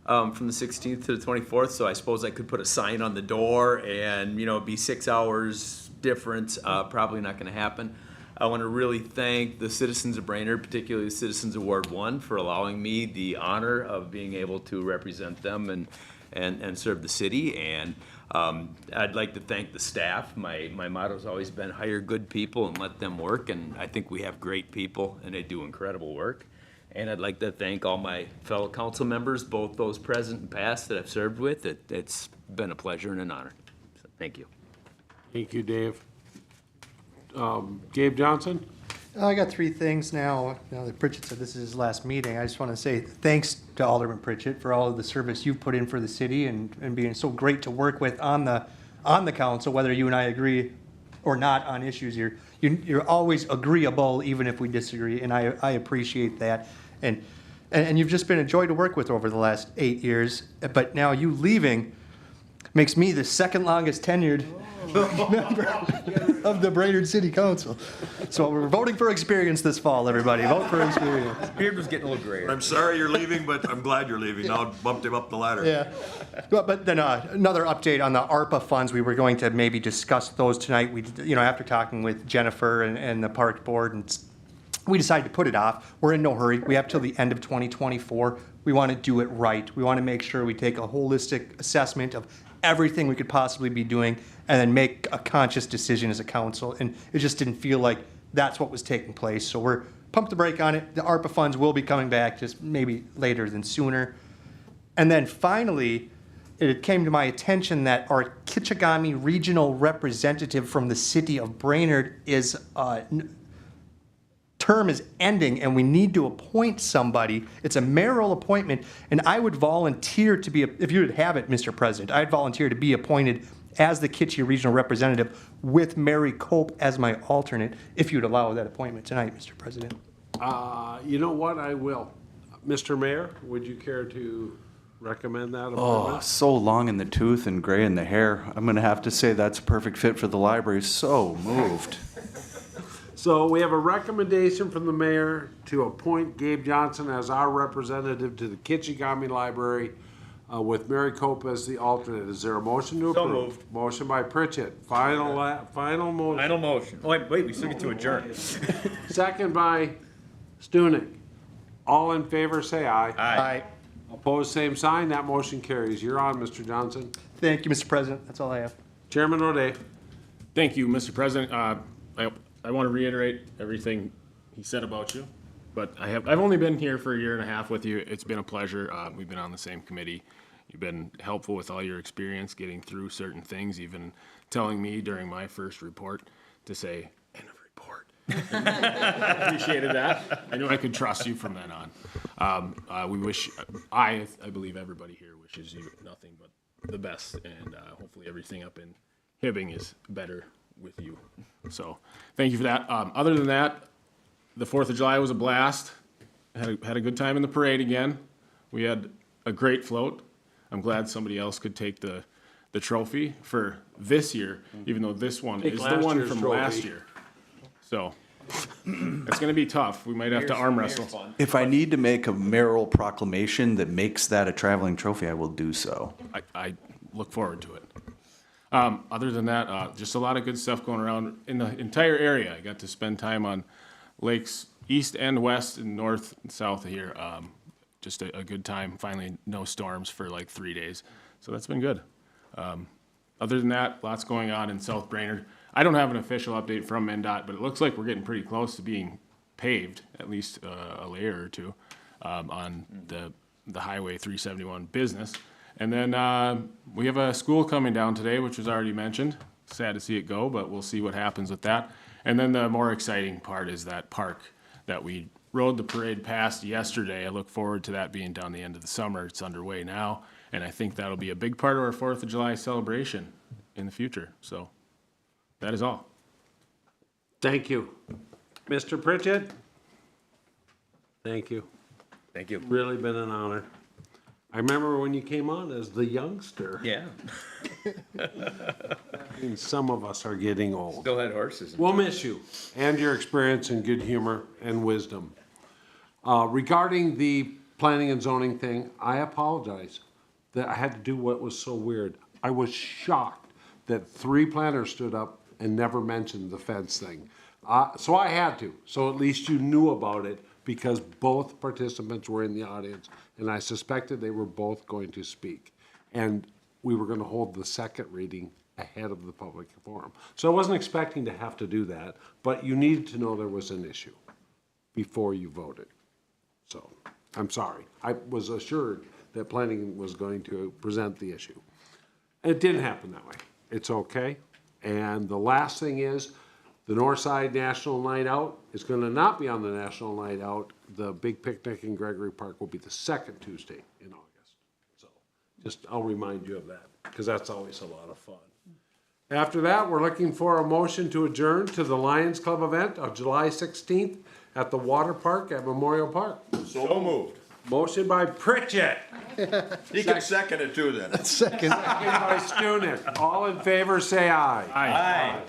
from the 16th to the 24th, so I suppose I could put a sign on the door and, you know, be 6 hours difference. Probably not going to happen. I want to really thank the citizens of Brainerd, particularly the citizens of Ward 1, for allowing me the honor of being able to represent them and serve the city. And I'd like to thank the staff. My motto's always been hire good people and let them work, and I think we have great people and they do incredible work. And I'd like to thank all my fellow council members, both those present and past that I've served with. It's been a pleasure and an honor. So, thank you. Thank you, Dave. Gabe Johnson? I got 3 things now. Now that Pritchett said this is his last meeting, I just want to say thanks to Alderman Pritchett for all of the service you've put in for the city and being so great to work with on the council, whether you and I agree or not on issues. You're always agreeable, even if we disagree, and I appreciate that. And you've just been a joy to work with over the last 8 years. But now you leaving makes me the second longest tenured member of the Brainerd City Council. So we're voting for experience this fall, everybody. Vote for experience. Beard was getting a little grayer. I'm sorry you're leaving, but I'm glad you're leaving. Now I've bumped him up the ladder. Yeah. But then another update on the ARPA funds. We were going to maybe discuss those tonight. We, after talking with Jennifer and the park board, and we decided to put it off. We're in no hurry. We have till the end of 2024. We want to do it right. We want to make sure we take a holistic assessment of everything we could possibly be doing and then make a conscious decision as a council. And it just didn't feel like that's what was taking place. So we're pumped the brake on it. The ARPA funds will be coming back, just maybe later than sooner. And then finally, it came to my attention that our Kichigami regional representative from the city of Brainerd is term is ending and we need to appoint somebody. It's a mayoral appointment, and I would volunteer to be, if you would have it, Mr. President, I'd volunteer to be appointed as the Kitchie regional representative with Mary Cope as my alternate, if you'd allow that appointment tonight, Mr. President. You know what, I will. Mr. Mayor, would you care to recommend that appointment? Oh, so long in the tooth and gray in the hair. I'm going to have to say that's a perfect fit for the library. So moved. So we have a recommendation from the mayor to appoint Gabe Johnson as our representative to the Kichigami Library with Mary Cope as the alternate. Is there a motion to approve? So moved. Motion by Pritchett. Final motion. Final motion. Oh, wait, we still get to adjourn. Second by Stunick. All in favor, say aye. Aye. Opposed, same sign. That motion carries. You're on, Mr. Johnson. Thank you, Mr. President. That's all I have. Chairman O'Day. Thank you, Mr. President. I want to reiterate everything he said about you, but I've only been here for a year and a half with you. It's been a pleasure. We've been on the same committee. You've been helpful with all your experience getting through certain things, even telling me during my first report to say, end of report. Appreciated that. I knew I could trust you from then on. I believe everybody here wishes you nothing but the best, and hopefully everything up in Hibbing is better with you. So thank you for that. Other than that, the 4th of July was a blast. Had a good time in the parade again. We had a great float. I'm glad somebody else could take the trophy for this year, even though this one is the one from last year. So It's gonna be tough. We might have to arm wrestle. If I need to make a mayoral proclamation that makes that a traveling trophy, I will do so. I look forward to it. Other than that, just a lot of good stuff going around in the entire area. I got to spend time on lakes east and west and north and south of here. Just a good time. Finally, no storms for like 3 days. So that's been good. Other than that, lots going on in South Brainerd. I don't have an official update from MnDOT, but it looks like we're getting pretty close to being paved, at least a layer or two, on the Highway 371 business. And then we have a school coming down today, which was already mentioned. Sad to see it go, but we'll see what happens with that. And then the more exciting part is that park that we rode the parade past yesterday. I look forward to that being done the end of the summer. It's underway now, and I think that'll be a big part of our 4th of July celebration in the future. So that is all. Thank you. Mr. Pritchett? Thank you. Thank you. Really been an honor. I remember when you came on as the youngster. Yeah. And some of us are getting old. Still had horses. We'll miss you and your experience and good humor and wisdom. Regarding the planning and zoning thing, I apologize that I had to do what was so weird. I was shocked that 3 planners stood up and never mentioned the fence thing. So I had to, so at least you knew about it because both participants were in the audience and I suspected they were both going to speak. And we were going to hold the second reading ahead of the public forum. So I wasn't expecting to have to do that, but you needed to know there was an issue before you voted. So I'm sorry. I was assured that planning was going to present the issue. It didn't happen that way. It's okay. And the last thing is, the Northside National Night Out is going to not be on the National Night Out. The big picnic in Gregory Park will be the second Tuesday in August. So just, I'll remind you of that, because that's always a lot of fun. After that, we're looking for a motion to adjourn to the Lions Club event of July 16th at the Water Park at Memorial Park. So moved. Motion by Pritchett. You can second it too then. Second by Stunek. All in favor, say aye. Aye.